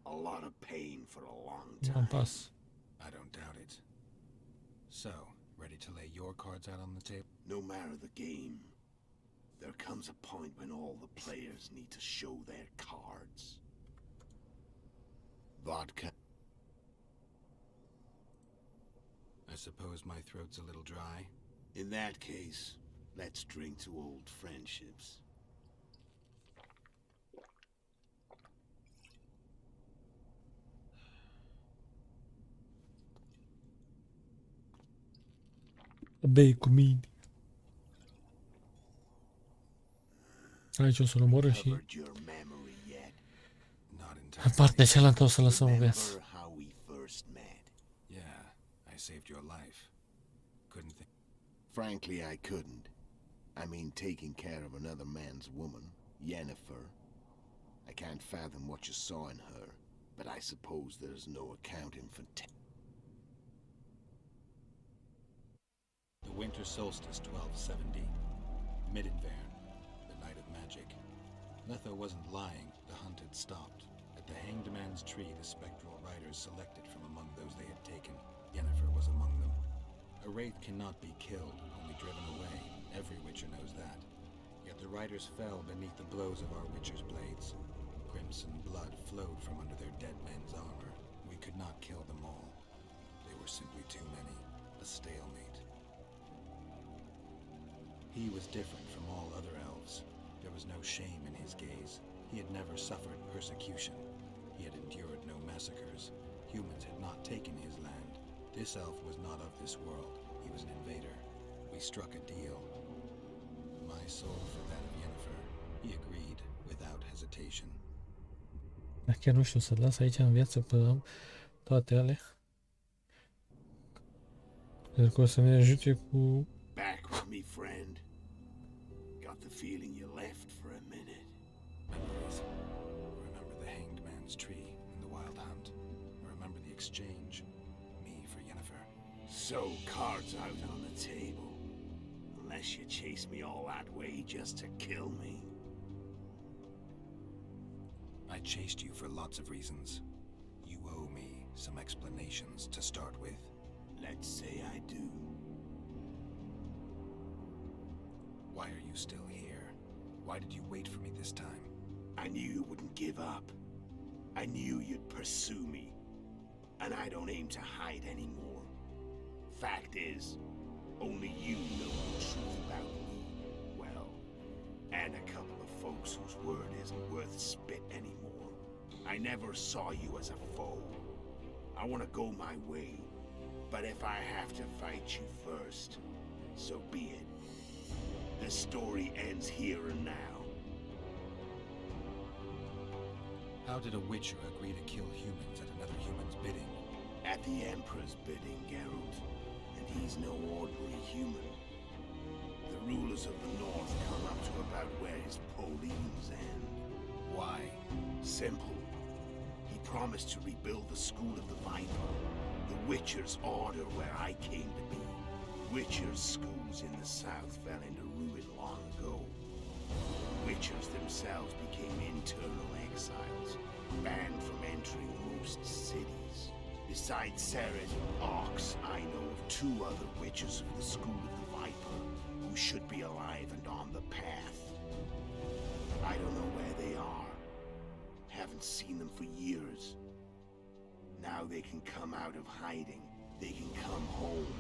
A lot of pain for a long time. I don't doubt it. So, ready to lay your cards out on the table? No matter the game, there comes a point when all the players need to show their cards. Vodka. I suppose my throat's a little dry. In that case, let's drink to old friendships. Bei cu mine. Aici o să-l omoră și... În partea cealaltă o să lăsăm în viață. Yeah, I saved your life. Couldn't think... Frankly, I couldn't. I mean, taking care of another man's woman, Yennefer. I can't fathom what you saw in her, but I suppose there's no accounting for... The winter solstice 1270. Midinvern, the night of magic. Letho wasn't lying, the hunt had stopped. At the Hanged Man's Tree, the spectral riders selected from among those they had taken. Yennefer was among them. A wraith cannot be killed, only driven away. Every witcher knows that. Yet the riders fell beneath the blows of our witcher's blades. Crimson blood flowed from under their dead men's armor. We could not kill them all. They were simply too many. A stalemate. He was different from all other elves. There was no shame in his gaze. He had never suffered persecution. He had endured no massacres. Humans had not taken his land. This elf was not of this world. He was an invader. We struck a deal. My soul for that of Yennefer. He agreed without hesitation. Dar chiar nu știu, să las aici în viață pe toate alea. Pentru că o să ne ajute cu... Back with me, friend. Got the feeling you left for a minute. Memories. Remember the hanged man's tree in the wild hunt. Remember the exchange. Me for Yennefer. So, cards out on the table. Unless you chase me all that way just to kill me. I chased you for lots of reasons. You owe me some explanations to start with. Let's say I do. Why are you still here? Why did you wait for me this time? I knew you wouldn't give up. I knew you'd pursue me. And I don't aim to hide anymore. Fact is, only you know the truth about me. Well, and a couple of folks whose word isn't worth spit anymore. I never saw you as a foe. I want to go my way. But if I have to fight you first, so be it. The story ends here and now. How did a Witcher agree to kill humans at another human's bidding? At the Emperor's bidding, Geralt. And he's no ordinary human. The rulers of the North come up to about where his Pauline's end. Why? Simple. He promised to rebuild the School of the Viper. The Witcher's order where I came to be. Witcher's schools in the south fell into ruin long ago. Witchers themselves became internal exiles, banned from entering most cities. Besides Seret and Ox, I know of 2 other Witchers of the School of the Viper who should be alive and on the path. I don't know where they are. Haven't seen them for years. Now they can come out of hiding. They can come home.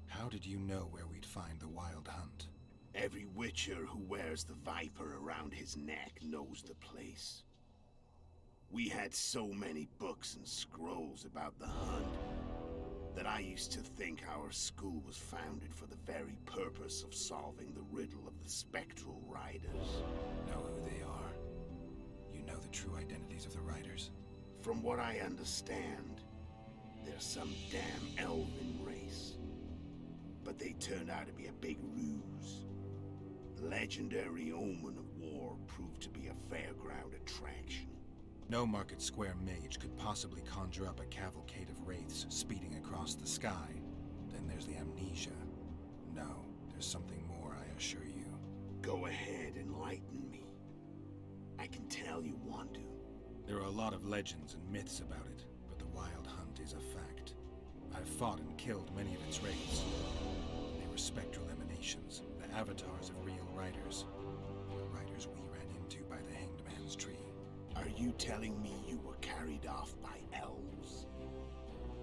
How did you know where we'd find the Wild Hunt? Every Witcher who wears the Viper around his neck knows the place. We had so many books and scrolls about the hunt that I used to think our school was founded for the very purpose of solving the riddle of the spectral riders. Know who they are? You know the true identities of the riders? From what I understand, they're some damn elven race. But they turned out to be a big ruse. The legendary omen of war proved to be a fairground attraction. No Market Square mage could possibly conjure up a cavalcade of wraiths speeding across the sky. Then there's the amnesia. No, there's something more, I assure you. Go ahead, enlighten me. I can tell you want to. There are a lot of legends and myths about it, but the Wild Hunt is a fact. I've fought and killed many of its wraiths. They were spectral emanations, the avatars of real riders. The riders we ran into by the Hanged Man's tree. Are you telling me you were carried off by elves?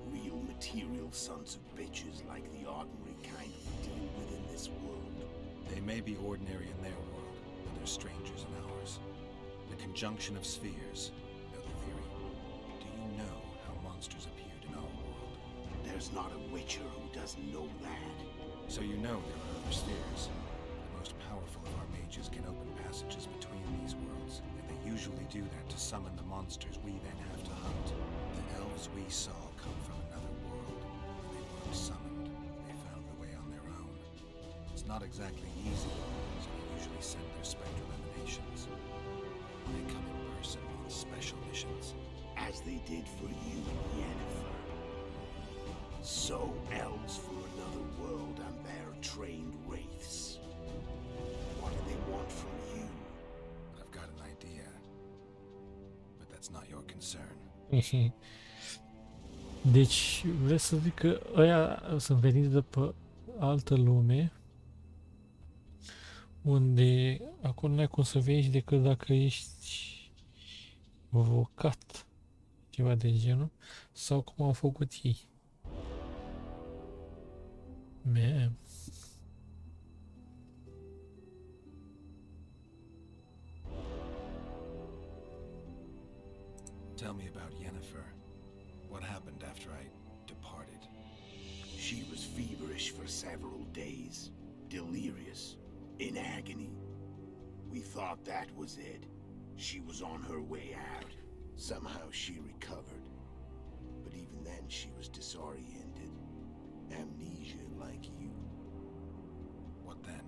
Real material sons of bitches like the ordinary kind we deal with in this world? They may be ordinary in their world, but they're strangers in ours. The conjunction of spheres. Know the theory? Do you know how monsters appeared in our world? There's not a Witcher who doesn't know that. So you know there are other spheres. The most powerful of our mages can open passages between these worlds, and they usually do that to summon the monsters we then have to hunt. The elves we saw come from another world, and they weren't summoned. They found the way on their own. It's not exactly easy, so they usually send their spectral emanations. They come in person on special missions. As they did for you and Yennefer. So elves from another world and their trained wraiths. What do they want from you? I've got an idea. But that's not your concern. Deci, vreau să zic că ăia sunt veniți de pe altă lume, unde acolo nu ai cum să vezi decât dacă ești vocat, ceva de genul, sau cum au făcut ei. Man. Tell me about Yennefer. What happened after I departed? She was feverish for several days, delirious, in agony. We We thought that was it. She was on her way out. Somehow she recovered. But even then she was disoriented. Amnesia like you. What then?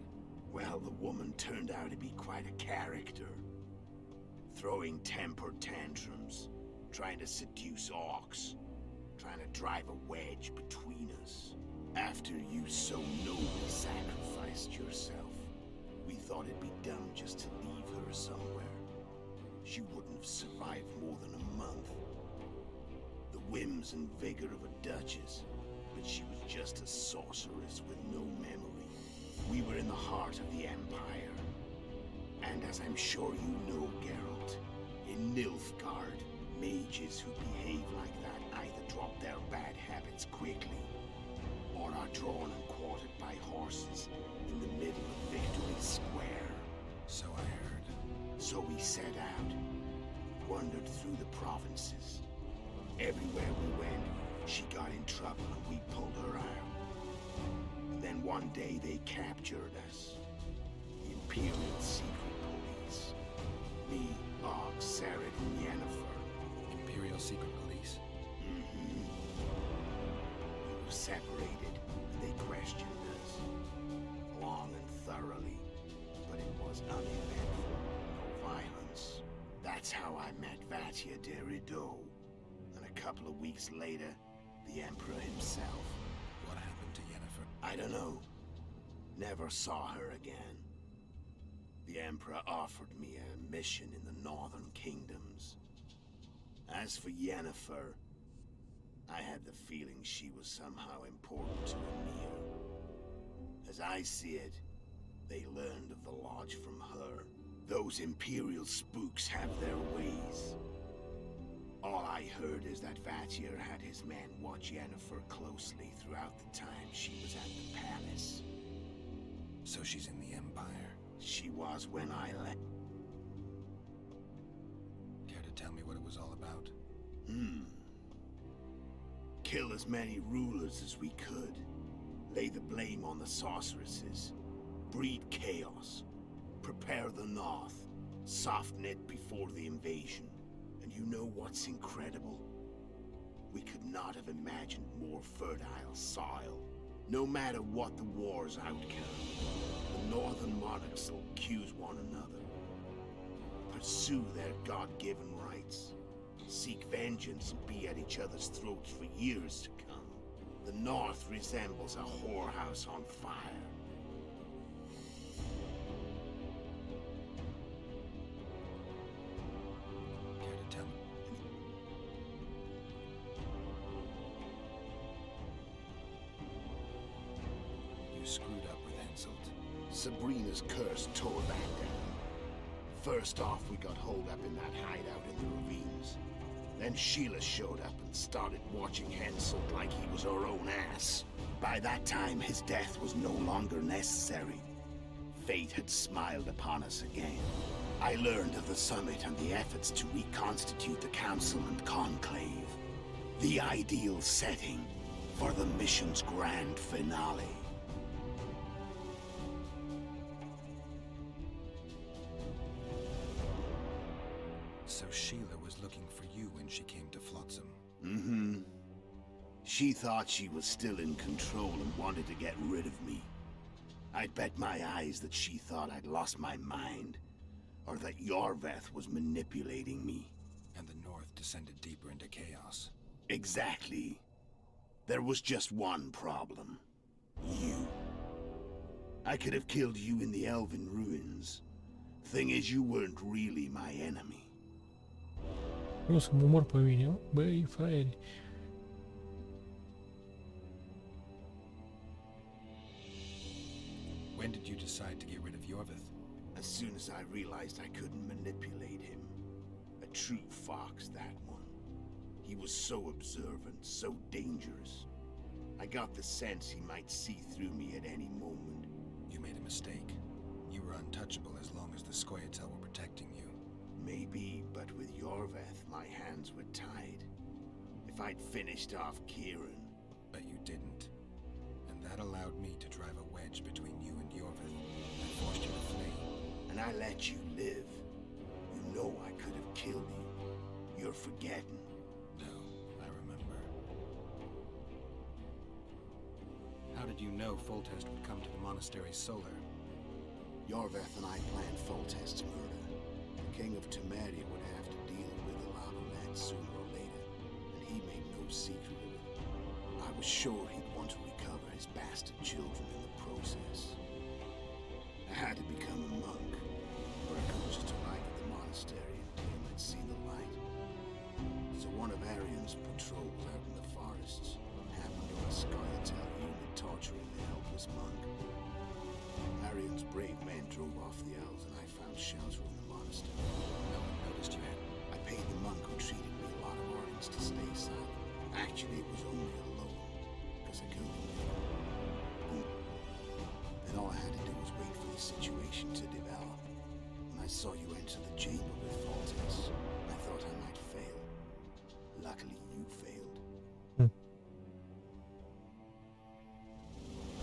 Well, the woman turned out to be quite a character. Throwing temper tantrums, trying to seduce orcs, trying to drive a wedge between us. After you so nobly sacrificed yourself, we thought it'd be dumb just to leave her somewhere. She wouldn't have survived more than a month. The whims and vigor of a duchess, but she was just a sorceress with no memory. We were in the heart of the Empire. And as I'm sure you know, Geralt, in Nilfgaard, mages who behave like that either drop their bad habits quickly, or are drawn and quartered by horses in the middle of Victory Square. So I heard. So we set out, wandered through the provinces. Everywhere we went, she got in trouble and we pulled her out. And then one day they captured us. The Imperial Secret Police. Me, Og, Sarah, and Yennefer. Imperial Secret Police? Mm-hmm. We were separated, and they questioned us. Long and thoroughly. But it was uneventful. No violence. That's how I met Vatia Derrido. And a couple of weeks later, the Emperor himself. What happened to Yennefer? I don't know. Never saw her again. The Emperor offered me a mission in the Northern Kingdoms. As for Yennefer, I had the feeling she was somehow important to Emir. As I see it, they learned of the Lodge from her. Those Imperial spooks have their ways. All I heard is that Vatir had his men watch Yennefer closely throughout the time she was at the palace. So she's in the Empire? She was when I left. Care to tell me what it was all about? Kill as many rulers as we could. Lay the blame on the sorceresses. Breed chaos. Prepare the North. Soften it before the invasion. And you know what's incredible? We could not have imagined more fertile soil. No matter what the war's outcome, the Northern monarchs will accuse one another. Pursue their God-given rights. Seek vengeance and be at each other's throats for years to come. The North resembles a whorehouse on fire. Care to tell me? You screwed up with Henselt. Sabrina's curse tore that down. First off, we got holed up in that hideout in the ravines. Then Sheila showed up and started watching Henselt like he was her own ass. By that time, his death was no longer necessary. Fate had smiled upon us again. I learned of the summit and the efforts to reconstitute the council and conclave. The ideal setting for the mission's grand finale. So Sheila was looking for you when she came to Flotsam. Mm-hmm. She thought she was still in control and wanted to get rid of me. I'd bet my eyes that she thought I'd lost my mind, or that Yorveth was manipulating me. And the North descended deeper into chaos. Exactly. There was just one problem. You. I could have killed you in the Elven ruins. Thing is, you weren't really my enemy. Nu să mă omor pe mine, mă? Băi, fraieri. When did you decide to get rid of Yorveth? As soon as I realized I couldn't manipulate him. A true fox, that one. He was so observant, so dangerous. I got the sense he might see through me at any moment. You made a mistake. You were untouchable as long as the Scoia'tael were protecting you. Maybe, but with Yorveth, my hands were tied. If I'd finished off Kieran... But you didn't. And that allowed me to drive a wedge between you and Yorveth. I forced you to flee. and I let you live. You know I could have killed you. You're forgetting. No, I remember. How did you know Foltest would come to the monastery solar? Yorven and I planned Foltest's murder. The King of Temeria would have to deal with a lot of that sooner or later, and he made no secret of it. I was sure he'd want to recover his bastard children in the process. I had to become a monk, or I could just arrive at the monastery until I'd see the light. So one of Arian's patrols out in the forests happened on a Scoia'tael unit torturing the helpless monk. Arian's brave men drove off the elves and I found shelter in the monastery. No one noticed you had. I paid the monk who treated me a lot of ornings to stay silent. Actually, it was only a loan, because I killed him later. And all I had to do was wait for the situation to develop. When I saw you enter the chamber with Foltest, I thought I might fail. Luckily, you failed.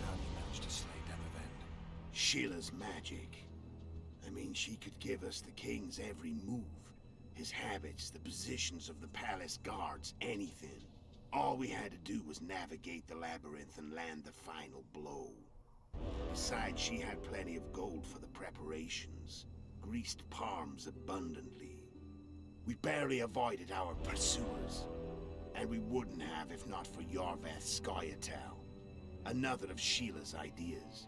How did you manage to slay Demavend? Sheila's magic. I mean, she could give us the king's every move. His habits, the positions of the palace guards, anything. All we had to do was navigate the labyrinth and land the final blow. Besides, she had plenty of gold for the preparations. Greased palms abundantly. We barely avoided our pursuers. And we wouldn't have if not for Yorveth's Scoia'tael. Another of Sheila's ideas.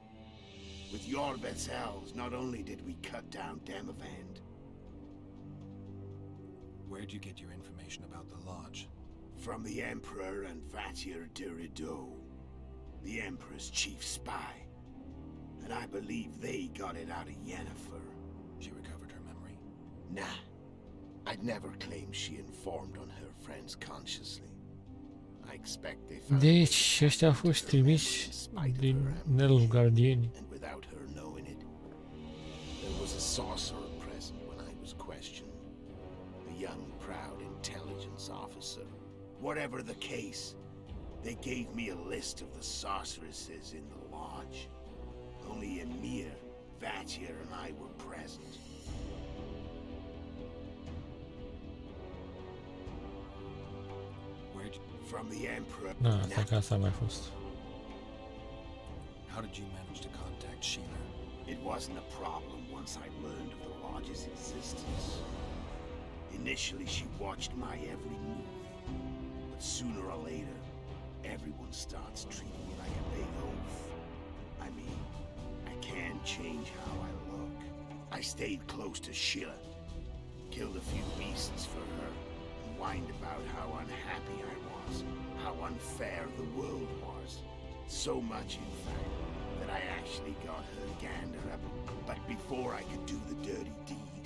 With Yorveth's elves, not only did we cut down Demavend. Where'd you get your information about the lodge? From the Emperor and Vatier de Rideau, the Emperor's chief spy. And I believe they got it out of Yennefer. She recovered her memory? Nah. I'd never claim she informed on her friends consciously. I expect they found Deci ăștia au fost trimiși din Nilfgaardieni. and without her knowing it. There was a sorcerer present when I was questioned. A young, proud intelligence officer. Whatever the case, they gave me a list of the sorceresses in the lodge. Only Emir, Vatier, and I were present. From the Emperor. Da, asta ca asta a mai fost. How did you manage to contact Sheila? It wasn't a problem once I learned of the lodge's existence. Initially, she watched my every move. But sooner or later, everyone starts treating me like a big oaf. I mean, I can't change how I look. I stayed close to Sheila, killed a few beasts for her, and whined about how unhappy I was, how unfair the world was. So much, in fact, that I actually got her gander up. But before I could do the dirty deed,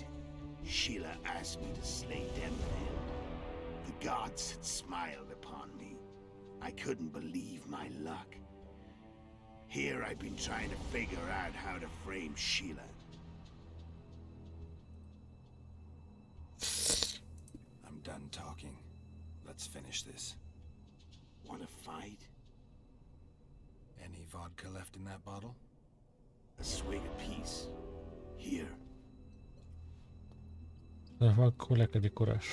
Sheila asked me to slay Demavend. The gods had smiled upon me. I couldn't believe my luck. Here I've been trying to figure out how to frame Sheila. I'm done talking. Let's finish this. Wanna fight? Any vodka left in that bottle? A swig apiece. Here. Să fac o leacă de curaj.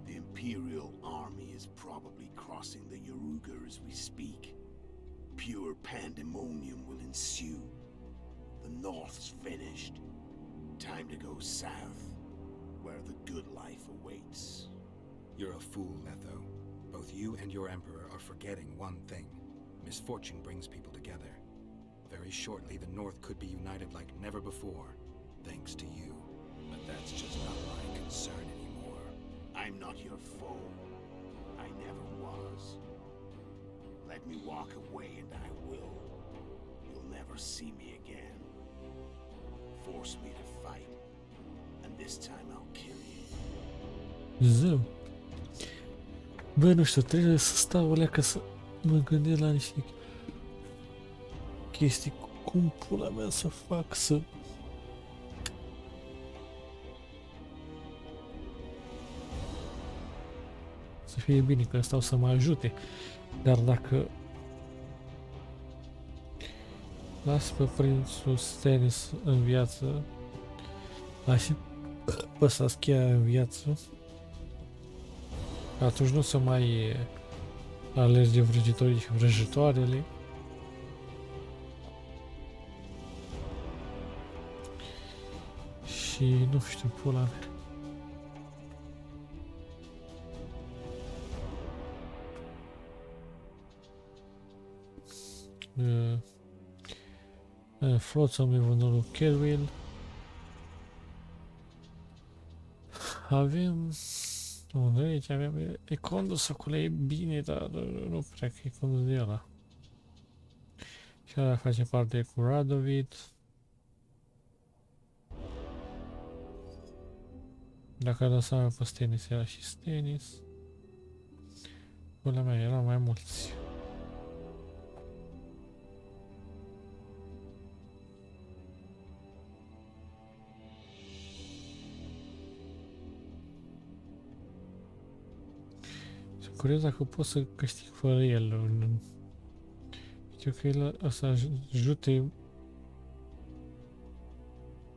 The Imperial army is probably crossing the Yaruga as we speak. Pure pandemonium will ensue. The North's finished. Time to go south, where the good life awaits. You're a fool, Letho. Both you and your Emperor are forgetting one thing. Misfortune brings people together. Very shortly, the North could be united like never before, thanks to you. But that's just not my concern anymore. I'm not your foe. I never was. Let me walk away and I will. You'll never see me again. Force me to fight, and this time I'll kill you. Zău. Bă, nu știu, trebuie să stau o leacă să mă gândesc la niște chestii. Cum pula mea să fac să... să fie bine, că stau să mă ajute. Dar dacă las pe prințul Stannis în viață, las și pe Saskia în viață, atunci nu se mai alerge vrăjitorii și vrăjitoarele. Și nu știu, pula mea. Flotsam e vânul Kerwin. Avem... Unde aici avem... E condus acolo, e bine, dar nu prea că e condus de ăla. Și ăla face parte cu Radovid. Dacă lăsam pe Stannis, era și Stannis. Pula mea, erau mai mulți. Sunt curios dacă pot să câștig fără el. Știu că el o să ajute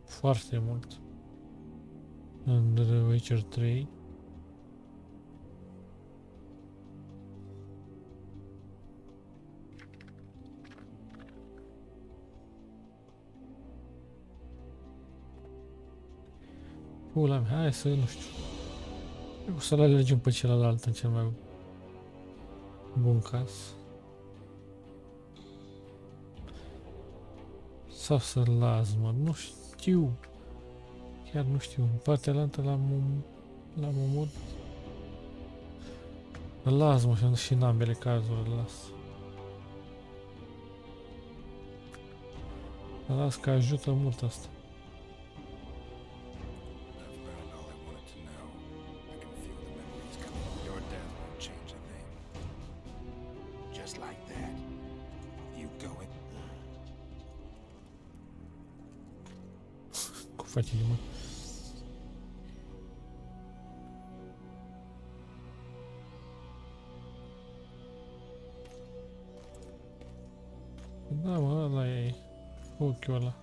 foarte mult în The Witcher 3. Pula mea, hai să, nu știu. O să-l alegem pe celălalt în cel mai bun caz. Sau să-l las, mă, nu știu. Chiar nu știu. În partea alaltă l-am omorât. Îl las, mă, și în ambele cazuri îl las. Îl las că ajută mult asta. Face mă. Da, mă, ăla e ochiul ăla.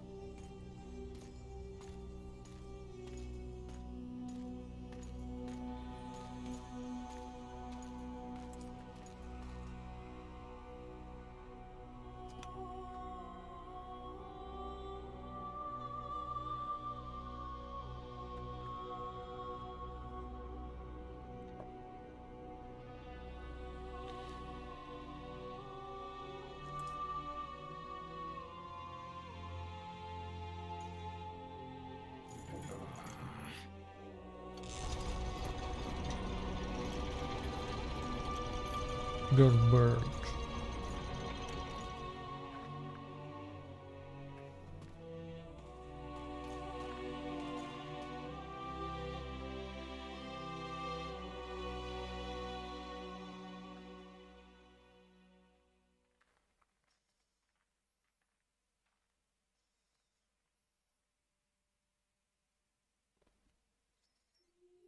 Goldberg.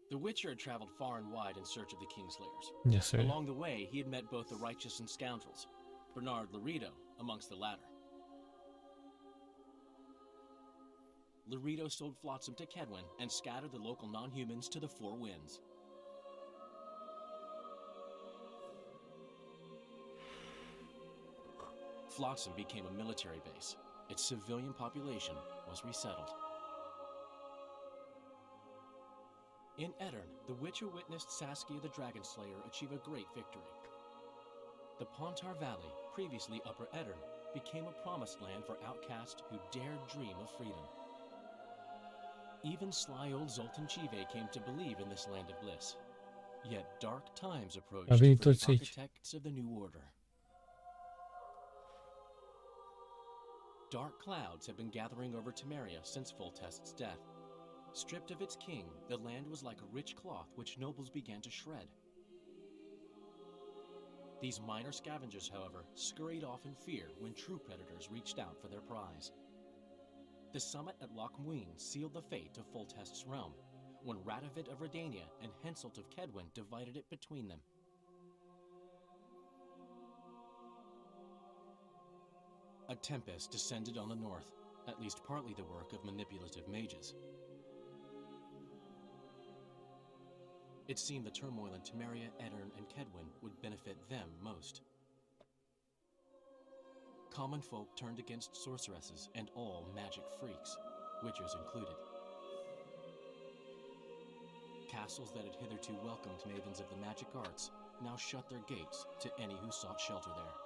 The Witcher had traveled far and wide in search of the Kingslayers. Yes, sir. Along the way, he had met both the righteous and scoundrels, Bernard Laredo amongst the latter. Laredo sold Flotsam to Kedwin and scattered the local non-humans to the four winds. Flotsam became a military base. Its civilian population was resettled. In Edirn, the Witcher witnessed Saskia the Dragon Slayer achieve a great victory. The Pontar Valley, previously Upper Edirn, became a promised land for outcasts who dared dream of freedom. Even sly old Zoltan Chive came to believe in this land of bliss. Yet dark times approached for the architects of the New Order. Dark clouds had been gathering over Temeria since Foltest's death. Stripped of its king, the land was like a rich cloth which nobles began to shred. These minor scavengers, however, scurried off in fear when true predators reached out for their prize. The summit at Loch Muin sealed the fate of Foltest's realm, when Radovid of Redania and Henselt of Kedwin divided it between them. A tempest descended on the north, at least partly the work of manipulative mages. It seemed the turmoil in Temeria, Edirn, and Kedwen would benefit them most. Common folk turned against sorceresses and all magic freaks, witchers included. Castles that had hitherto welcomed mavens of the magic arts now shut their gates to any who sought shelter there.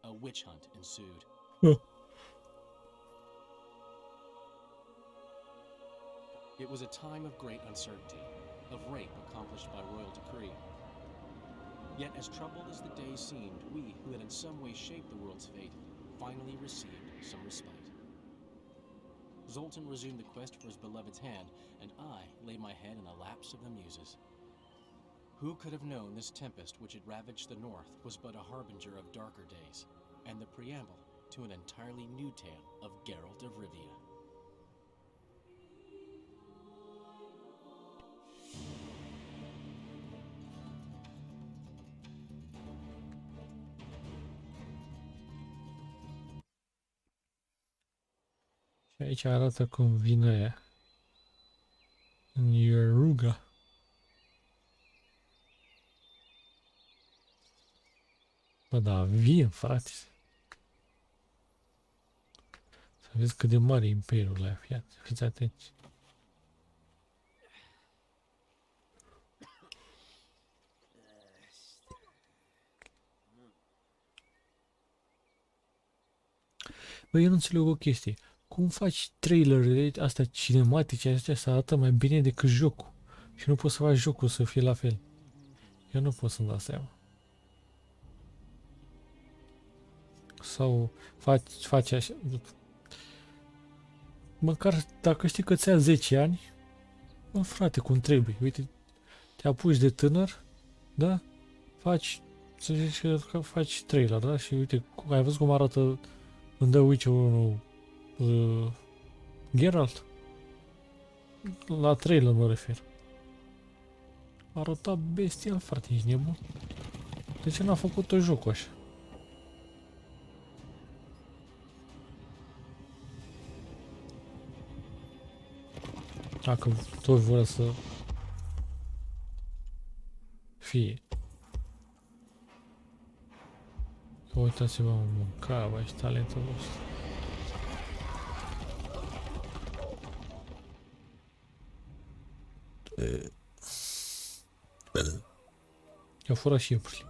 A witch hunt ensued. It was a time of great uncertainty, of rape accomplished by royal decree. Yet as troubled as the days seemed, we, who had in some way shaped the world's fate, finally received some respite. Zoltan resumed the quest for his beloved's hand, and I laid my head in the laps of the muses. Who could have known this tempest which had ravaged the north was but a harbinger of darker days, and the preamble to an entirely new tale of Geralt of Rivia. Și aici arată cum vine în Ieruga. Bă, da, vin, frate. Să vezi cât de mare e imperiul ăla, fiți atenți. Bă, eu nu înțeleg o chestie. Cum faci trailerele astea cinematice, astea să arată mai bine decât jocul? Și nu poți să faci jocul să fie la fel. Eu nu pot să-mi dau seama. Sau faci așa. Măcar dacă știi că ți-a 10 ani, mă, frate, cum trebuie. Uite, te apuci de tânăr, da? Faci, să zici că faci trailer, da? Și uite, ai văzut cum arată în The Witcher 1 Geralt? La trailer mă refer. Arăta bestial, frate, ești nebun? De ce n-a făcut tot jocul așa? Dacă tot vor să fie. Uitați-vă, mă, mânca, bă, ești talentul vostru. I-au furat și iepurile.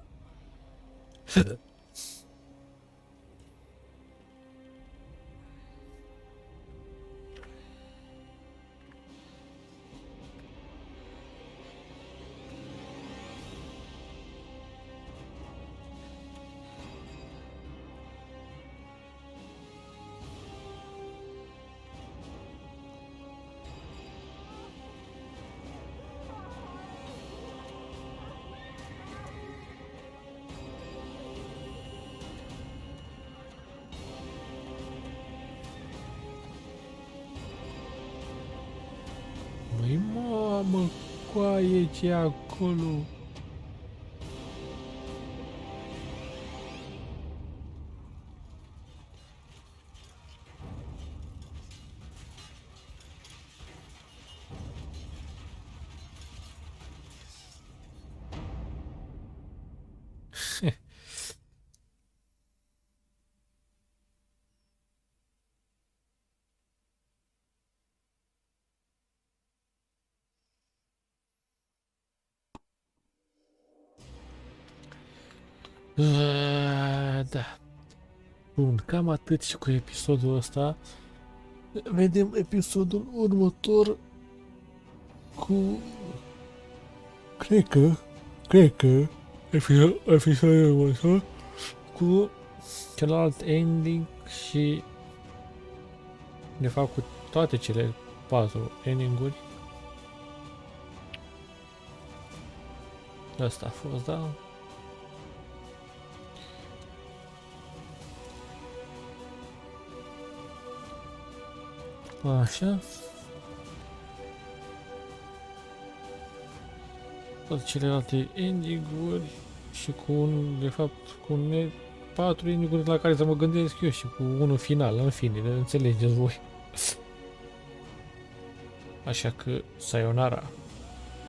Măi, mamă, coaie, ce acolo? Da. Bun, cam atât și cu episodul ăsta. Vedem episodul următor cu... Cred că episodul următor cu celălalt ending și de fapt cu toate cele 4 ending-uri. Asta a fost, da? Așa. Toate celelalte ending-uri și cu un, de fapt, cu un 4 eniguri la care să mă gândesc eu și cu unul final, în fine, înțelegeți voi. Așa că, sayonara.